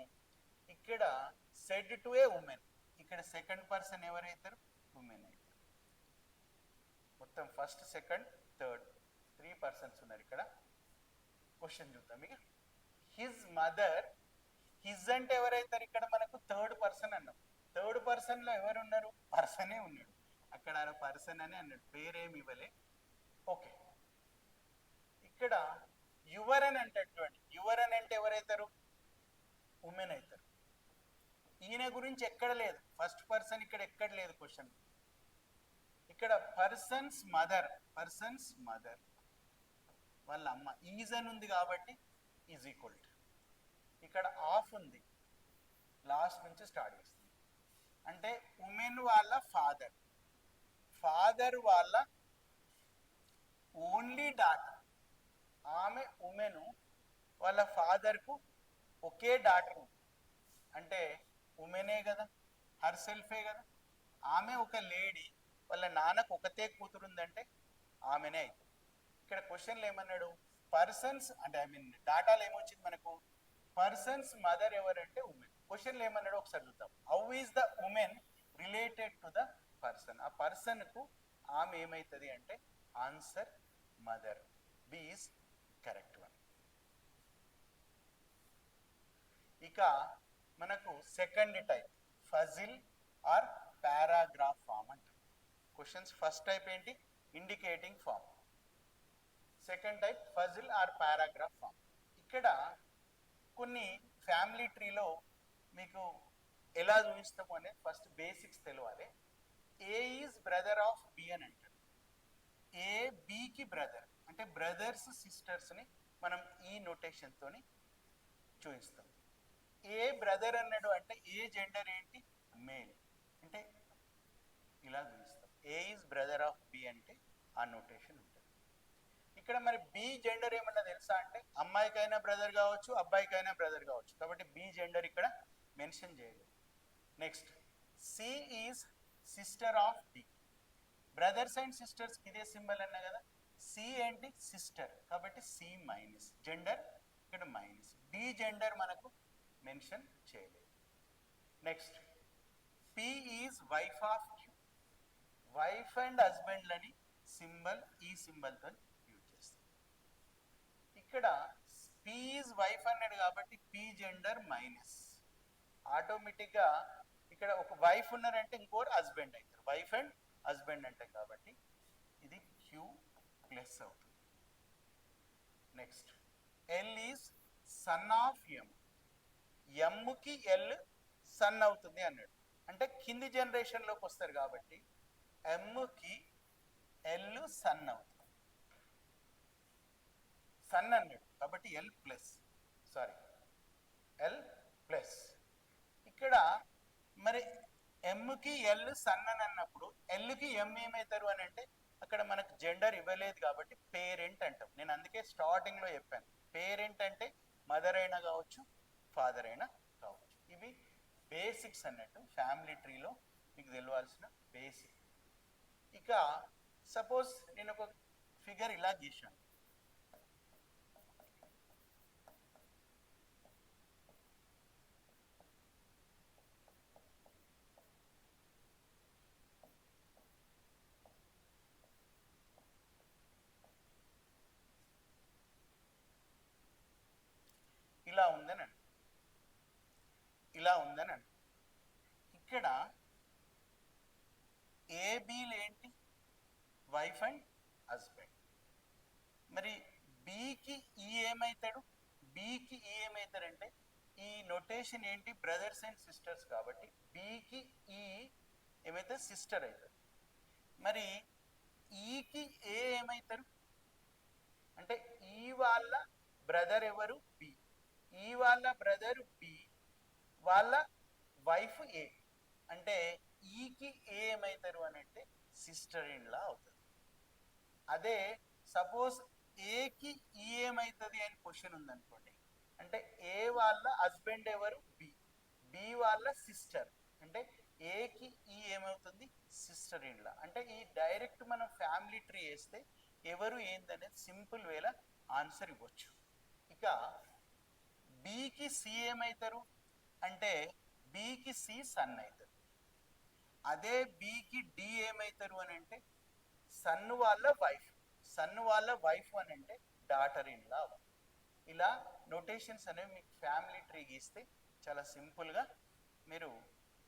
ఇక్కడ సెడ్ టు ఏ ఉమెన్, ఇక్కడ సెకండ్ పర్సన్ ఎవరైతారు ఉమెన్ అవుతారు. మొత్తం ఫస్ట్ సెకండ్ థర్డ్ 3 పర్సన్స్ ఉన్నారు. ఇక్కడ క్వశ్చన్ చూద్దాం. ఇక హిజ్ మదర్, హిజ్ అంటే ఎవరైతారు ఇక్కడ మనకు థర్డ్ పర్సన్ అన్నాం. థర్డ్ పర్సన్ లో ఎవరు ఉన్నారు, పర్సనే ఉన్నాడు. అక్కడ పర్సన్ అని అన్నాడు, పేరేమి ఇవ్వలే. ఓకే, ఇక్కడ యువర్ అని అంటే యువర్ అని అంటే ఎవరైతారు ఉమెన్ అవుతారు. ఈయన గురించి ఎక్కడ లేదు, ఫస్ట్ పర్సన్ ఇక్కడ ఎక్కడ లేదు క్వశ్చన్. ఇక్కడ పర్సన్స్ మదర్, పర్సన్స్ మదర్ వాళ్ళ అమ్మ, ఈజ్ అని ఉంది కాబట్టి ఈజ్ ఈక్వల్ టు, ఇక్కడ ఆఫ్ ఉంది లాస్ట్ నుంచి స్టార్ట్ చేస్తుంది. అంటే ఉమెన్ వాళ్ళ ఫాదర్, ఫాదర్ వాళ్ళ ఓన్లీ డాటర్, ఆమె ఉమెను వాళ్ళ ఫాదర్కు ఒకే డాటర్ ఉంది. అంటే ఉమెనే కదా, హర్ సెల్ఫే కదా. ఆమె ఒక లేడీ, వాళ్ళ నాన్నకు ఒకతే కూతురు ఉందంటే ఆమెనే అవుతుంది. ఇక్కడ క్వశ్చన్లు ఏమన్నాడు, పర్సన్స్ అంటే ఐ మీన్ డాటాలు ఏమొచ్చింది మనకు, పర్సన్స్ మదర్ ఎవరంటే ఉమెన్. క్వశ్చన్లు ఏమన్నాడు ఒకసారి చూద్దాం. How is the woman related to the person, ఆ పర్సన్ కు ఆమె ఏమైతుంది అంటే answer mother. B is correct one. ఇక మనకు second type puzzle or paragraph form అంటారు. క్వశ్చన్స్ ఫస్ట్ టైప్ ఏంటి, indicating form. Second type puzzle or paragraph form. ఇక్కడ కొన్ని ఫ్యామిలీ ట్రీలో మీకు ఎలా చూపిస్తాము అనేది ఫస్ట్ బేసిక్స్ తెలియాలి. ఏ ఈజ్ బ్రదర్ ఆఫ్ బి అని అంటారు. ఏ బికి బ్రదర్ అంటే బ్రదర్స్ సిస్టర్స్ని మనం ఈ నోటేషన్ తోని చూపిస్తాం. ఏ బ్రదర్ అన్నాడు అంటే ఏ జెండర్ ఏంటి మేల్, అంటే ఇలా చూపిస్తాం. ఏ ఈజ్ బ్రదర్ ఆఫ్ బి అంటే ఆ నోటేషన్ ఉంటుంది. ఇక్కడ మరి బి జెండర్ ఏమన్నా తెలుసా అంటే అమ్మాయికైనా బ్రదర్ కావచ్చు, అబ్బాయికైనా బ్రదర్ కావచ్చు. కాబట్టి బి జెండర్ ఇక్కడ మెన్షన్ చేయలేదు. Next C is sister of D. Brothers and sisters ఇదే సింబల్ అన్నా కదా. సి ఏంటి సిస్టర్ కాబట్టి సి మైనస్, జెండర్ ఇక్కడ మైనస్. డి జెండర్ మనకు మెన్షన్ చేయలేదు. Next P is wife of Q. Wife and హస్బెండ్లని సింబల్ ఈ సింబల్తో యూజ్ చేస్తాం. ఇక్కడ పి ఈజ్ వైఫ్ అన్నాడు కాబట్టి పి జెండర్ మైనస్. ఆటోమేటిక్గా ఇక్కడ ఒక వైఫ్ ఉన్నారంటే ఇంకోరు హస్బెండ్ అవుతారు, వైఫ్ అండ్ హస్బెండ్ అంటాం కాబట్టి ఇది క్యూ ప్లస్ అవుతుంది. Next L is son of M. ఎమ్కి ఎల్ సన్ అవుతుంది అన్నాడు, అంటే కింది జనరేషన్లోకి వస్తారు కాబట్టి ఎమ్కి ఎల్ సన్ అవుతుంది. సన్ అన్నాడు కాబట్టి L plus, sorry L plus. ఇక్కడ మరి ఎమ్కి ఎల్ సన్ అని అన్నప్పుడు ఎల్కి ఎం ఏమవుతారు అని అంటే అక్కడ మనకు జెండర్ ఇవ్వలేదు కాబట్టి పేరెంట్ అంటాం. నేను అందుకే స్టార్టింగ్లో చెప్పాను, పేరెంట్ అంటే మదర్ అయినా కావచ్చు, ఫాదర్ అయినా కావచ్చు. ఇవి బేసిక్స్ అన్నట్టు ఫ్యామిలీ ట్రీలో మీకు తెలియాల్సిన బేసిక్. ఇక సపోజ్ నేను ఒక ఫిగర్ ఇలా గీశాను. Wife and husband. మరి బికి ఈ ఏమవుతాడు? బికి ఈ ఏమవుతారంటే ఈ నొటేషన్ ఏంటి? బ్రదర్స్ అండ్ సిస్టర్స్ కాబట్టి బికి ఈ ఏమైతే సిస్టర్ అవుతారు. మరి ఈకి ఏ ఏమవుతారు అంటే ఈ వాళ్ళ బ్రదర్ ఎవరు? బి. ఈ వాళ్ళ బ్రదర్ బి వాళ్ళ వైఫ్ ఏ. అంటే ఈకి ఏ ఏమవుతారు అని అంటే సిస్టర్ ఇన్ లా అవుతుంది. అదే సపోజ్ ఏకి ఈ ఏమవుతుంది అని క్వశ్చన్ ఉందనుకోండి, అంటే ఏ వాళ్ళ హస్బెండ్ ఎవరు? బి. బి వాళ్ళ సిస్టర్ అంటే ఏకి ఈ ఏమవుతుంది? Sister in law. అంటే ఈ డైరెక్ట్ మనం ఫ్యామిలీ ట్రీ వేస్తే ఎవరు ఏందనేది సింపుల్ వేలా ఆన్సర్ ఇవ్వచ్చు. ఇక బికి సి ఏమవుతారు అంటే బికి సి సన్ అవుతారు. అదే బికి డి ఏమవుతారు అని అంటే సన్ వాళ్ళ వైఫ్. సన్ వాళ్ళ వైఫ్ అని అంటే డాటర్ ఇన్ లా. ఇలా నోటేషన్స్ అనేవి మీకు ఫ్యామిలీ ట్రీ గీస్తే చాలా సింపుల్గా మీరు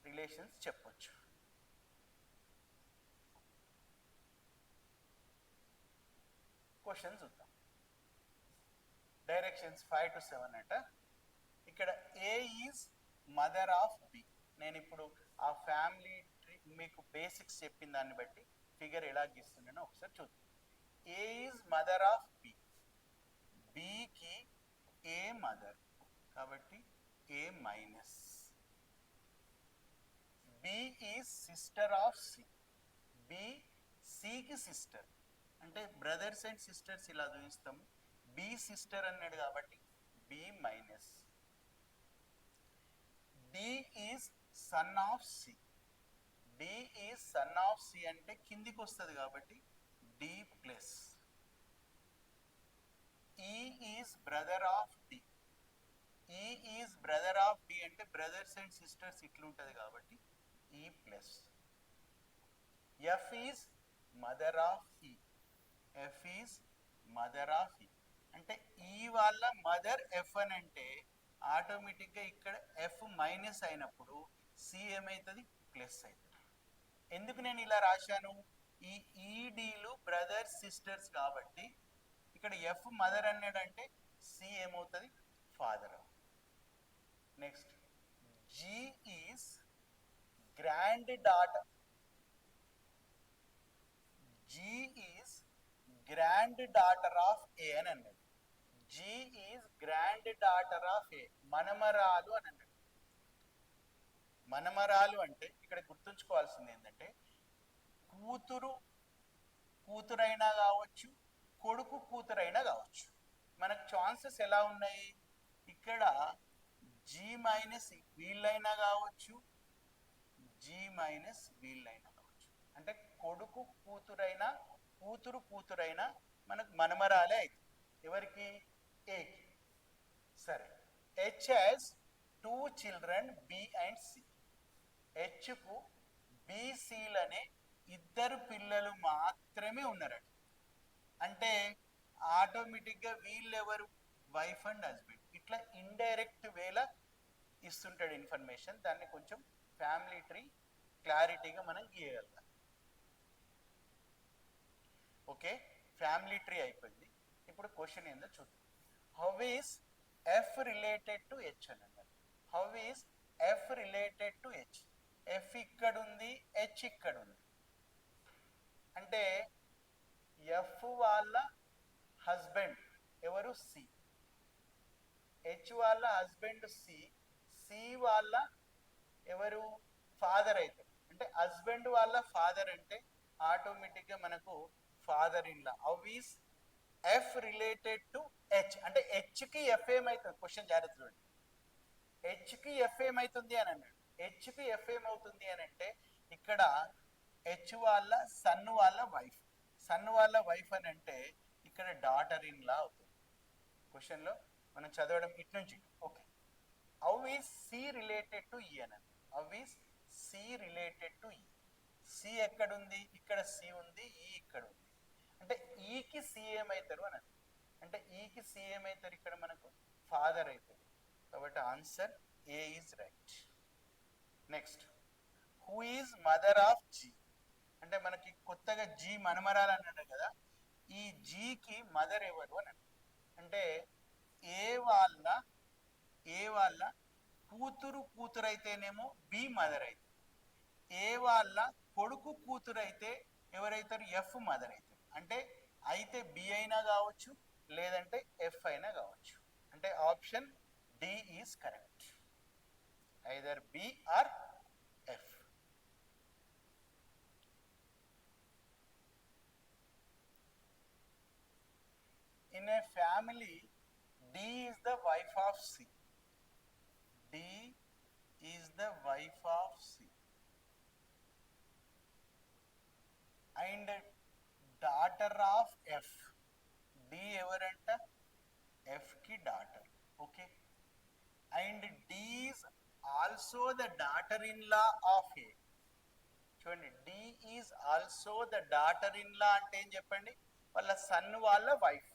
రిలేషన్స్ చెప్పొచ్చు. క్వశ్చన్ చూద్దాం. డైరెక్షన్స్ 5 to 7 అట. ఇక్కడ ఏ ఈజ్ మదర్ ఆఫ్ బి. నేను ఇప్పుడు ఆ ఫ్యామిలీ ట్రీ మీకు బేసిక్స్ చెప్పిన దాన్ని బట్టి ఫిగర్ ఎలా గీస్తున్నానో ఒకసారి చూద్దాం. A is mother of B. బికి ఏ మదర్ కాబట్టి A minus. B is sister of C. B సికి సిస్టర్ అంటే బ్రదర్స్ అండ్ సిస్టర్స్ ఇలా చూపిస్తాము. బి సిస్టర్ అన్నాడు కాబట్టి B minus. D is son of C. D is son of C అంటే కిందికి వస్తుంది కాబట్టి D plus. E is brother of D. E is brother of D అంటే బ్రదర్స్ అండ్ సిస్టర్స్ ఇట్లుంటది కాబట్టి E plus. F is mother of ఈ. F is mother of ఈ అంటే ఈ వాళ్ళ మదర్ ఎఫ్ అని అంటే ఆటోమేటిక్గా ఇక్కడ ఎఫ్ మైనస్ అయినప్పుడు సి ఏమవుతుంది? ప్లస్ అవుతుంది. ఎందుకు నేను ఇలా రాశాను? ఈ ఈడీలు బ్రదర్స్ సిస్టర్స్ కాబట్టి ఇక్కడ ఎఫ్ మదర్ అన్నాడంటే సి ఏమవుతుంది? Father. Next G is granddaughter. G is granddaughter of A అని అన్నాడు. G is granddaughter of A, మనమరాలు అని అన్నాడు. మనమరాలు అంటే ఇక్కడ గుర్తుంచుకోవాల్సింది ఏంటంటే కూతురైనా కావచ్చు, కొడుకు కూతురైనా కావచ్చు. మనకు ఛాన్సెస్ ఎలా ఉన్నాయి? ఇక్కడ జీ మైనస్ వీళ్ళైనా కావచ్చు, జీ మైనస్ వీళ్ళైనా కావచ్చు. అంటే కొడుకు కూతురైనా కూతురైనా మనకు మనమరాలే అవుతుంది. ఎవరికి? ఏకి. సరే, H has 2 children B and C. హెచ్కు బీసీలనే 2 పిల్లలు మాత్రమే ఉన్నారట. అంటే ఆటోమేటిక్గా వీళ్ళెవరు? Wife and husband. ఇట్లా ఇండైరెక్ట్ వేలా ఇస్తుంటాడు ఇన్ఫర్మేషన్. దాన్ని కొంచెం ఫ్యామిలీ ట్రీ క్లారిటీగా మనం గీయగలుగుతాం. ఓకే, ఫ్యామిలీ ట్రీ అయిపోయింది. ఇప్పుడు క్వశ్చన్ ఏందో చూద్దాం. How is F related to H అని అన్నారు. How is F related to H. F ఇక్కడ ఉంది, హెచ్ ఇక్కడ ఉంది. అంటే ఎఫ్ వాళ్ళ హస్బెండ్ ఎవరు? సి. హెచ్ వాళ్ళ హస్బెండ్ సి. సి వాళ్ళ ఎవరు? ఫాదర్ అయితే. అంటే హస్బెండ్ వాళ్ళ ఫాదర్ అంటే ఆటోమేటిక్గా మనకు father in law. How is F related to H అంటే హెచ్కి ఎఫ్ ఏమవుతుంది? క్వశ్చన్ జాగ్రత్త చూడండి. హెచ్కి ఎఫ్ ఏమవుతుంది అని అన్నాడు. హెచ్కి ఎఫ్ ఏమవుతుంది అని అంటే ఇక్కడ హెచ్ వాళ్ళ సన్ వాళ్ళ వైఫ్. సన్ వాళ్ళ వైఫ్ అని అంటే ఇక్కడ డాటర్ ఇన్ లా అవుతుంది. క్వశ్చన్లో మనం చదవడం ఇటు నుంచి. Okay, how is C related to E అని అన్నాడు. How is C related to E. C ఎక్కడుంది? ఇక్కడ సి ఉంది, ఈ ఇక్కడ ఉంది. అంటే ఈకి సి ఏమవుతారు అని అన్నాడు. అంటే ఈకి సి ఏమవుతారు? ఇక్కడ మనకు ఫాదర్ అవుతుంది. కాబట్టి answer A is right. Next, who is mother of G. అంటే మనకి కొత్తగా జీ మనమరాలు అన్నాడు కదా, ఈ జీకి మదర్ ఎవరు అని అంటే ఏ వాళ్ళ కూతురు అయితేనేమో బి మదర్ అయితే, ఏ వాళ్ళ కొడుకు కూతురు అయితే ఎవరైతారు ఎఫ్ మదర్ అయితే. అయితే బి అయినా కావచ్చు లేదంటే ఎఫ్ అయినా కావచ్చు. అంటే option D is correct, either B or F. In a family D is the wife of C. D is the wife of C and daughter of F. D ఎవరంట? F కి daughter. Okay. And D is also the daughter in law of A. చూడండి, D is also the daughter in law అంటే ఏం చెప్పండి? వాళ్ళ sun వాళ్ళ wife.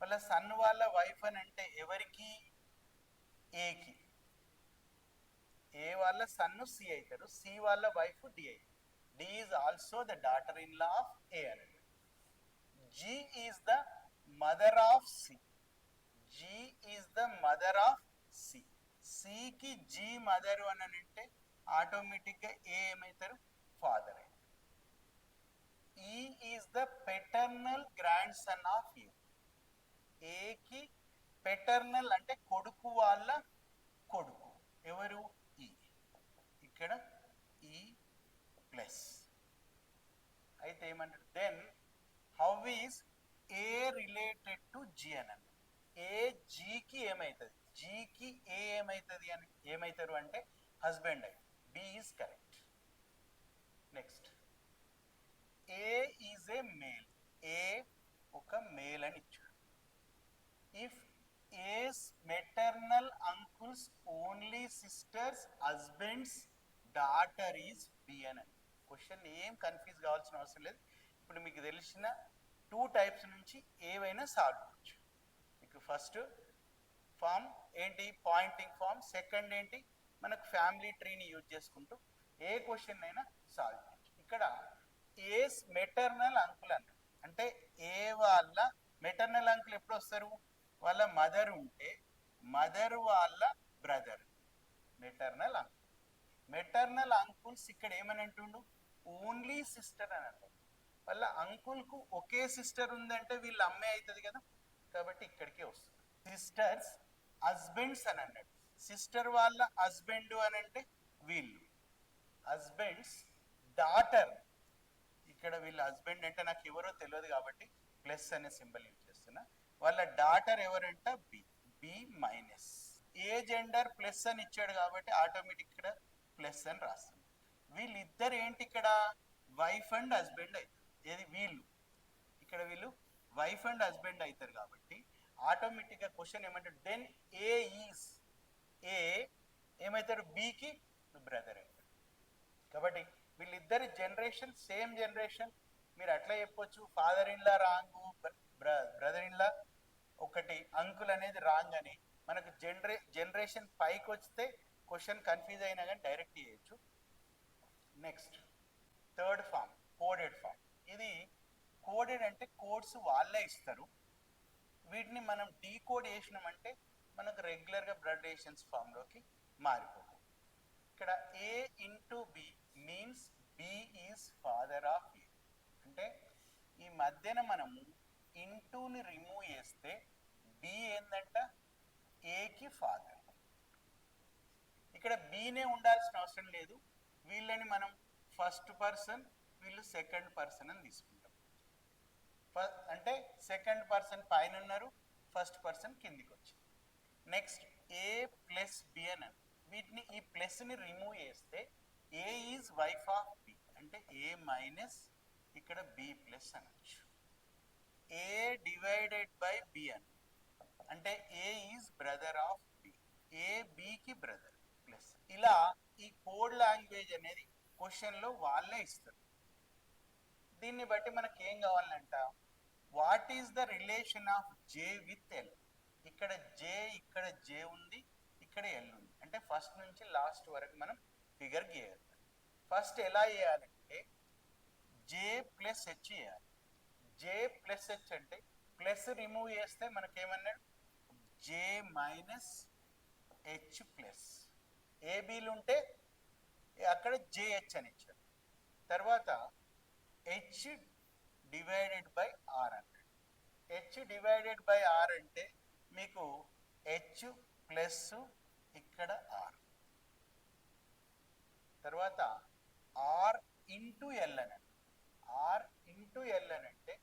వాళ్ళ sun వాళ్ళ వైఫ్ అని అంటే ఎవరికి? ఏకి. ఏ వాళ్ళ సన్ను సి అవుతారు, సి వాళ్ళ వైఫ్ డి అవుతారు. D is also the daughter in law of A అని. G is the mother of C. G is the mother of C. సికి జీ మదర్ అని అంటే ఆటోమేటిక్గా ఏ ఏమవుతారు? ఫాదర్ అవుతారు. E is the paternal grandson of A. ఏకి paternal అంటే కొడుకు వాళ్ళ కొడుకు ఎవరు? ఈ. ఇక్కడ ఈ ప్లస్ అయితే ఏమంటారు? Then how is A related to G అని. ఏ జీకి ఏమవుతుంది? జీకి ఏ ఏమవుతుంది అని ఏమవుతారు అంటే హస్బెండ్ అయితే. B is correct. Next, A is a male. A ఒక మేల్ అని ఇచ్చాడు. If A's maternal uncles only sisters husbands daughter is B అని. క్వశ్చన్ ఏం కన్ఫ్యూజ్ కావాల్సిన అవసరం లేదు. ఇప్పుడు మీకు తెలిసిన 2 టైప్స్ నుంచి ఏవైనా సాల్వ్ చేయొచ్చు. మీకు ఫస్ట్ ఫామ్ ఏంటి? Pointing form. సెకండ్ ఏంటి? మనకు ఫ్యామిలీ ట్రీని యూజ్ చేసుకుంటూ ఏ క్వశ్చన్ అయినా సాల్వ్ చేయొచ్చు. ఇక్కడ ఏస్ మెటర్నల్ అంకుల్ అన్నాడు అంటే ఏ వాళ్ళ మెటర్నల్ అంకుల్ ఎప్పుడు వస్తారు? వాళ్ళ మదర్ ఉంటే మదర్ వాళ్ళ brother maternal uncle. Maternal uncles ఇక్కడ ఏమని అంటుండు? ఓన్లీ సిస్టర్ అని అంటారు. వాళ్ళ అంకుల్కు ఒకే సిస్టర్ ఉందంటే వీళ్ళ అమ్మే అవుతుంది కదా, కాబట్టి ఇక్కడికే వస్తుంది. సిస్టర్స్ హస్బెండ్స్ అని అన్నాడు. సిస్టర్ వాళ్ళ హస్బెండ్ అని అంటే వీళ్ళు. హస్బెండ్స్ డాటర్, ఇక్కడ వీళ్ళ హస్బెండ్ అంటే నాకు ఎవరో తెలియదు కాబట్టి ప్లస్ అనే సింబల్ యూజ్ చేస్తున్నా. వాళ్ళ డాటర్ ఎవరంట? B. B minus. A gender plus అని ఇచ్చాడు కాబట్టి ఆటోమేటిక్ ఇక్కడ ప్లస్ అని రాస్తుంది. వీళ్ళిద్దరు ఏంటి ఇక్కడ? వైఫ్ అండ్ హస్బెండ్ అవుతారు. ఏది? వీళ్ళు. ఇక్కడ వీళ్ళు వైఫ్ అండ్ హస్బెండ్ అవుతారు కాబట్టి ఆటోమేటిక్గా క్వశ్చన్ ఏమంటారు? దెన్ ఏ ఈజ్, ఏ ఏమవుతారు? బికి బ్రదర్ అవుతారు. కాబట్టి వీళ్ళిద్దరి జనరేషన్ సేమ్ జనరేషన్. మీరు అట్లా చెప్పొచ్చు, father in law wrong, brother in law ఒకటి, అంకుల్ అనేది రాంగ్ అని. మనకు జనరేషన్ పైకి వస్తే క్వశ్చన్ కన్ఫ్యూజ్ అయినా కానీ డైరెక్ట్ చేయొచ్చు. Next, third form coded form. ఇది కోడెడ్ అంటే కోడ్స్ వాళ్ళే ఇస్తారు. వీటిని మనం డీకోడ్ చేసినామంటే మనకు రెగ్యులర్గా బ్లడ్ రిలేషన్స్ ఫామ్లోకి మారిపోతుంది. ఇక్కడ A into B means B is father of A. అంటే ఈ మధ్యన మనము ఇంటూని రిమూవ్ చేస్తే బి ఏంటంట? ఏకి ఫాదర్. ఇక్కడ బీనే ఉండాల్సిన అవసరం లేదు. వీళ్ళని మనం ఫస్ట్ పర్సన్, వీళ్ళు సెకండ్ పర్సన్ అని తీసుకుంటాం. అంటే సెకండ్ పర్సన్ పైన ఉన్నారు, ఫస్ట్ పర్సన్ కిందికి వచ్చింది. నెక్స్ట్ ఏ ప్లస్ బి అని. వీటిని ఈ ప్లస్ని రిమూవ్ చేస్తే A is wife of B అంటే ఏ మైనస్ ఇక్కడ బి ప్లస్ అనొచ్చు. ఏ డివైడెడ్ బై బి అని అంటే A is brother of B. A బికి బ్రదర్ ప్లస్. ఇలా ఈ కోడ్ లాంగ్వేజ్ అనేది క్వశ్చన్లో వాళ్ళే ఇస్తారు. దీన్ని బట్టి మనకి ఏం కావాలంట? What is the relation of J with L. ఇక్కడ జే, ఇక్కడ జే ఉంది, ఇక్కడ ఎల్ ఉంది. అంటే ఫస్ట్ నుంచి లాస్ట్ వరకు మనం ఫిగర్ గీయాలి. ఫస్ట్ ఎలా చేయాలంటే ప్లస్ హెచ్ చేయాలి. జే ప్లస్ హెచ్ అంటే ప్లస్ రిమూవ్ చేస్తే మనకేమన్నాడు జే మైనస్ హెచ్ ప్లస్. ఏబీలు ఉంటే అక్కడ జేహెచ్ అని ఇచ్చారు. తర్వాత హెచ్ డివైడెడ్ బై ఆర్ అన్నాడు. హెచ్ డివైడెడ్ బై ఆర్ అంటే మీకు హెచ్ ప్లస్ ఇక్కడ ఆర్, తర్వాత ఆర్ ఇంటూ ఎల్ అని, ఆర్ ఇంటూ ఎల్ అని అంటే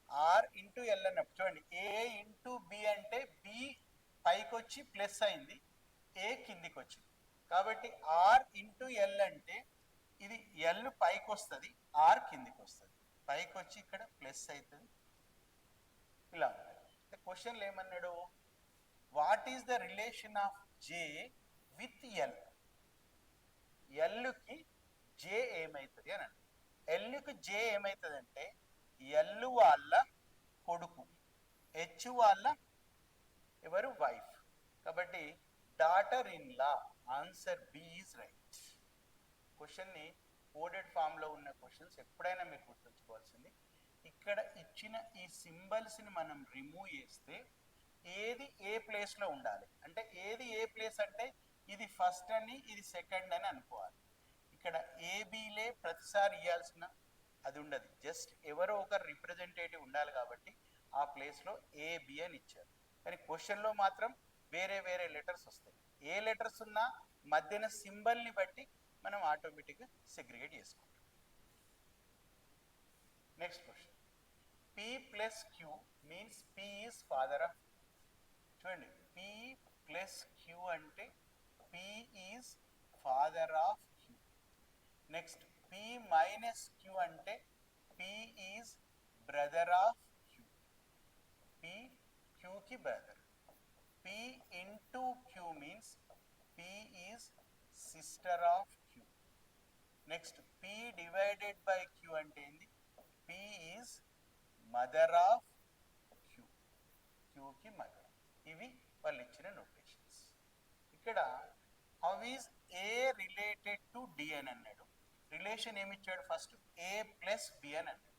ఆర్ ఇంటూ ఎల్ అన్నప్పుడు చూడండి, ఏ ఇంటూ బి అంటే బి పైకి వచ్చి ప్లస్ అయింది, ఏ కిందికి వచ్చింది. కాబట్టి ఆర్ ఇంటూ ఎల్ అంటే ఇది ఎల్ పైకి వస్తుంది, ఆర్ కిందికి వస్తుంది. పైకి వచ్చి ఇక్కడ ప్లస్ అవుతుంది. ఇలా అంటే క్వశ్చన్లు ఏమన్నాడు, what is the relation of J with L? ఎల్కి జే ఏమవుతుంది అని అంటే, ఎల్కి జే ఏమవుతుంది అంటే ఎల్ వాళ్ళ కొడుకు, హెచ్ వాళ్ళ ఎవరు వైఫ్. కాబట్టి daughter in law, answer B is right. క్వశ్చన్ని కోడెడ్ ఫామ్లో ఉన్న క్వశ్చన్స్ ఎప్పుడైనా మీరు గుర్తుంచుకోవాల్సింది, ఇక్కడ ఇచ్చిన ఈ సింబల్స్ని మనం రిమూవ్ చేస్తే ఏది ఏ ప్లేస్లో ఉండాలి అంటే, ఏది ఏ ప్లేస్ అంటే ఇది ఫస్ట్ అని ఇది సెకండ్ అని అనుకోవాలి. ఇక్కడ ఏబీలే ప్రతిసారి ఇవ్వాల్సిన అది ఉండదు, జస్ట్ ఎవరో ఒకరు రిప్రజెంటేటివ్ ఉండాలి కాబట్టి ఆ ప్లేస్లో ఏబి అని ఇచ్చారు. కానీ క్వశ్చన్లో మాత్రం వేరే వేరే లెటర్స్ వస్తాయి. ఏ లెటర్స్ ఉన్నా మధ్యన సింబల్ని బట్టి మనం ఆటోమేటిక్గా సెగ్రిగేట్ చేసుకుంటాం. Next question, P plus Q means P is father of. చూడండి, పి ప్లస్ క్యూ అంటే P is father of Q. Next P minus Q అంటే P is brother of Q, P క్యూకి brother. P into Q means P is sister of Q. Next P divided by Q అంటే ఏంది, P is mother of Q, క్యూకి mother. ఇవి వాళ్ళు ఇచ్చిన notations. ఇక్కడ how is A related to D అని అన్నాడు. రిలేషన్ ఏమి ఇచ్చాడు, ఫస్ట్ ఏ ప్లస్ బి అని అన్నాడు.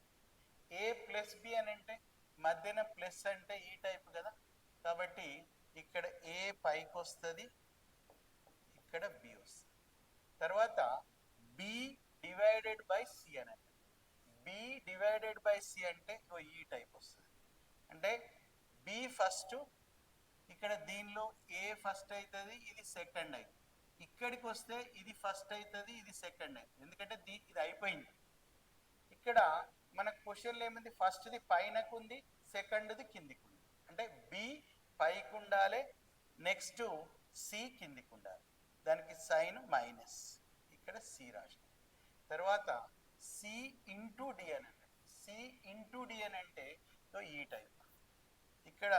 ఏ ప్లస్ బి అని అంటే మధ్యన ప్లస్ అంటే ఈ టైప్ కదా, కాబట్టి ఇక్కడ ఏ పైకి వస్తుంది, ఇక్కడ బి వస్తుంది. తర్వాత బి డివైడెడ్ బై సి అని అన్నాడు. బి డివైడెడ్ బై సి అంటే ఈ టైప్ వస్తుంది. అంటే బి ఫస్ట్, ఇక్కడ దీనిలో ఏ ఫస్ట్ అవుతుంది, ఇది సెకండ్ అవుతుంది. ఇక్కడికి వస్తే ఇది ఫస్ట్ అవుతుంది, ఇది సెకండ్ అవుతుంది, ఎందుకంటే ఇది అయిపోయింది. ఇక్కడ మన క్వశ్చన్లో ఏమైంది, ఫస్ట్ది పైనకు ఉంది, సెకండ్ది కిందికి ఉంది. అంటే బి పైకి ఉండాలి, నెక్స్ట్ సి కిందికి ఉండాలి. దానికి సైన్ మైనస్, ఇక్కడ సి రాసిన. తర్వాత సి ఇంటూ డి అని అంటే, సి ఇంటూ డి అని అంటే ఈ టైప్. ఇక్కడ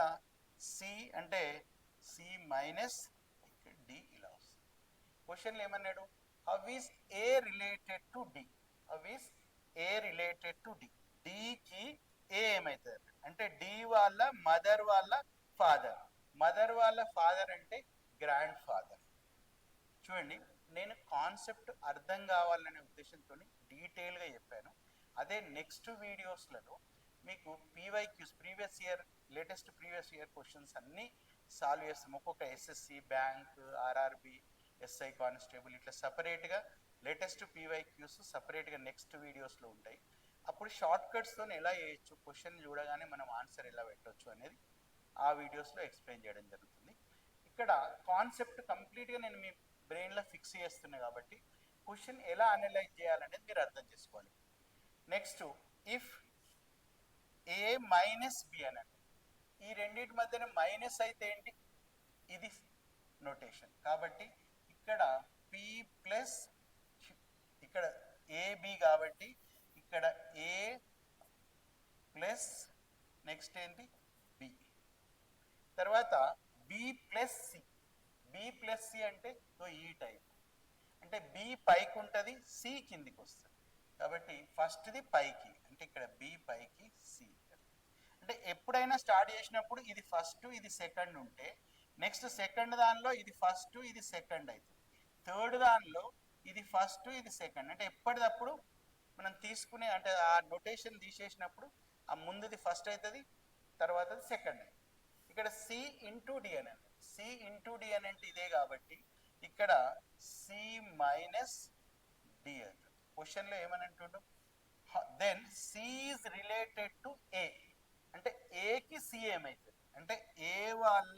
సి అంటే సి మైనస్, ఇక్కడ డి ఇలా వస్తుంది. క్వశ్చన్లు ఏమన్నాడు, how is A related to D, how is A related to D. డికి ఏ ఏమవుతుంది అంటే డి వాళ్ళ మదర్ వాళ్ళ ఫాదర్. మదర్ వాళ్ళ ఫాదర్ అంటే గ్రాండ్ ఫాదర్. చూడండి, నేను కాన్సెప్ట్ అర్థం కావాలనే ఉద్దేశంతో డీటెయిల్గా చెప్పాను. అదే నెక్స్ట్ వీడియోస్లలో మీకు PYQs, previous year, latest previous year questions అన్నీ సాల్వ్ చేస్తాం. ఒక్కొక్క SSC, bank, RRB, SI constable ఇట్లా సపరేట్గా లేటెస్ట్ పీవైక్యూస్ సపరేట్గా నెక్స్ట్ వీడియోస్లో ఉంటాయి. అప్పుడు షార్ట్ కట్స్తో ఎలా చేయొచ్చు, క్వశ్చన్ చూడగానే మనం ఆన్సర్ ఎలా పెట్టవచ్చు అనేది ఆ వీడియోస్లో ఎక్స్ప్లెయిన్ చేయడం జరుగుతుంది. ఇక్కడ కాన్సెప్ట్ కంప్లీట్గా నేను మీ బ్రెయిన్లో ఫిక్స్ చేస్తున్నా కాబట్టి క్వశ్చన్ ఎలా అనలైజ్ చేయాలనేది మీరు అర్థం చేసుకోవాలి. Next, if A minus B అని అంటే ఈ రెండింటి మధ్యన మైనస్ అయితే ఏంటి, ఇది నోటేషన్. కాబట్టి ఇక్కడ పి ప్లస్, ఇక్కడ ఏబి కాబట్టి ఇక్కడ ఏ ప్లస్ నెక్స్ట్ ఏంటి బి. తర్వాత B plus C, B plus C అంటే ఈ టైప్. అంటే బి పైకి ఉంటుంది, సి కిందికి వస్తుంది. కాబట్టి ఫస్ట్ది పైకి, అంటే ఇక్కడ బి పైకి, సి. అంటే ఎప్పుడైనా స్టార్ట్ చేసినప్పుడు ఇది ఫస్ట్ ఇది సెకండ్ ఉంటే, నెక్స్ట్ సెకండ్ దానిలో ఇది ఫస్ట్ ఇది సెకండ్ అవుతుంది, థర్డ్ దానిలో ఇది ఫస్ట్ ఇది సెకండ్. అంటే ఎప్పటికప్పుడు మనం తీసుకునే అంటే ఆ నొటేషన్ తీసేసినప్పుడు ఆ ముందుది ఫస్ట్ అవుతుంది, తర్వాతది సెకండ్. ఇక్కడ సి ఇంటూ డి అని అన్నది. సి ఇంటూ డి అని అంటే ఇదే కాబట్టి ఇక్కడ సి మైనస్ డి అవుతుంది. క్వశ్చన్లో ఏమని అంటుండో then C is related to A అంటే ఏకి సి ఏమవుతుంది అంటే ఏ వాళ్ళ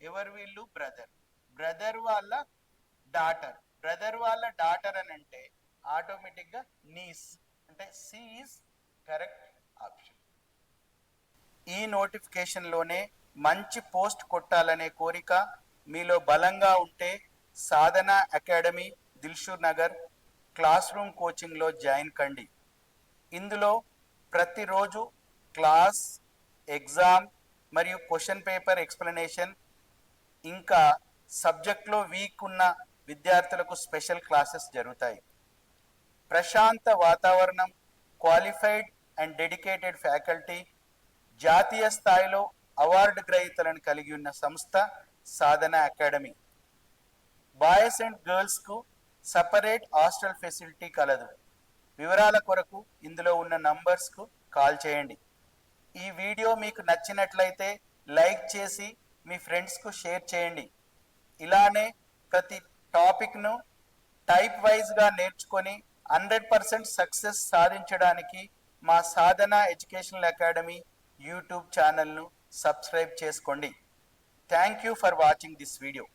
ఎవరు వీళ్ళు బ్రదర్, బ్రదర్ వాళ్ళ డాటర్, బ్రదర్ వాళ్ళ డాటర్ అని అంటే ఆటోమేటిక్గా నీస్ అంటే సి ఈజ్ కరెక్ట్ ఆప్షన్. ఈ నోటిఫికేషన్లోనే మంచి పోస్ట్ కొట్టాలనే కోరిక మీలో బలంగా ఉంటే Sadhana academy Dilsukhnagar classroom కోచింగ్లో జాయిన్ కండి. ఇందులో ప్రతిరోజు క్లాస్, ఎగ్జామ్ మరియు క్వశ్చన్ పేపర్ ఎక్స్ప్లెనేషన్, ఇంకా సబ్జెక్ట్లో వీక్ ఉన్న విద్యార్థులకు స్పెషల్ క్లాసెస్ జరుగుతాయి. ప్రశాంత వాతావరణం, క్వాలిఫైడ్ అండ్ డెడికేటెడ్ ఫ్యాకల్టీ, జాతీయ స్థాయిలో అవార్డు గ్రహీతలను కలిగి ఉన్న సంస్థ సాధన అకాడమీ. బాయ్స్ అండ్ గర్ల్స్కు సపరేట్ హాస్టల్ ఫెసిలిటీ కలదు. వివరాల కొరకు ఇందులో ఉన్న నంబర్స్కు కాల్ చేయండి. ఈ వీడియో మీకు నచ్చినట్లయితే లైక్ చేసి మీ ఫ్రెండ్స్కు షేర్ చేయండి. ఇలానే ప్రతి టాపిక్ను టైప్ వైజ్గా నేర్చుకొని 100% సక్సెస్ సాధించడానికి మా సాధన ఎడ్యుకేషనల్ అకాడమీ యూట్యూబ్ ఛానల్ను సబ్స్క్రైబ్ చేసుకోండి. Thank you for watching this video.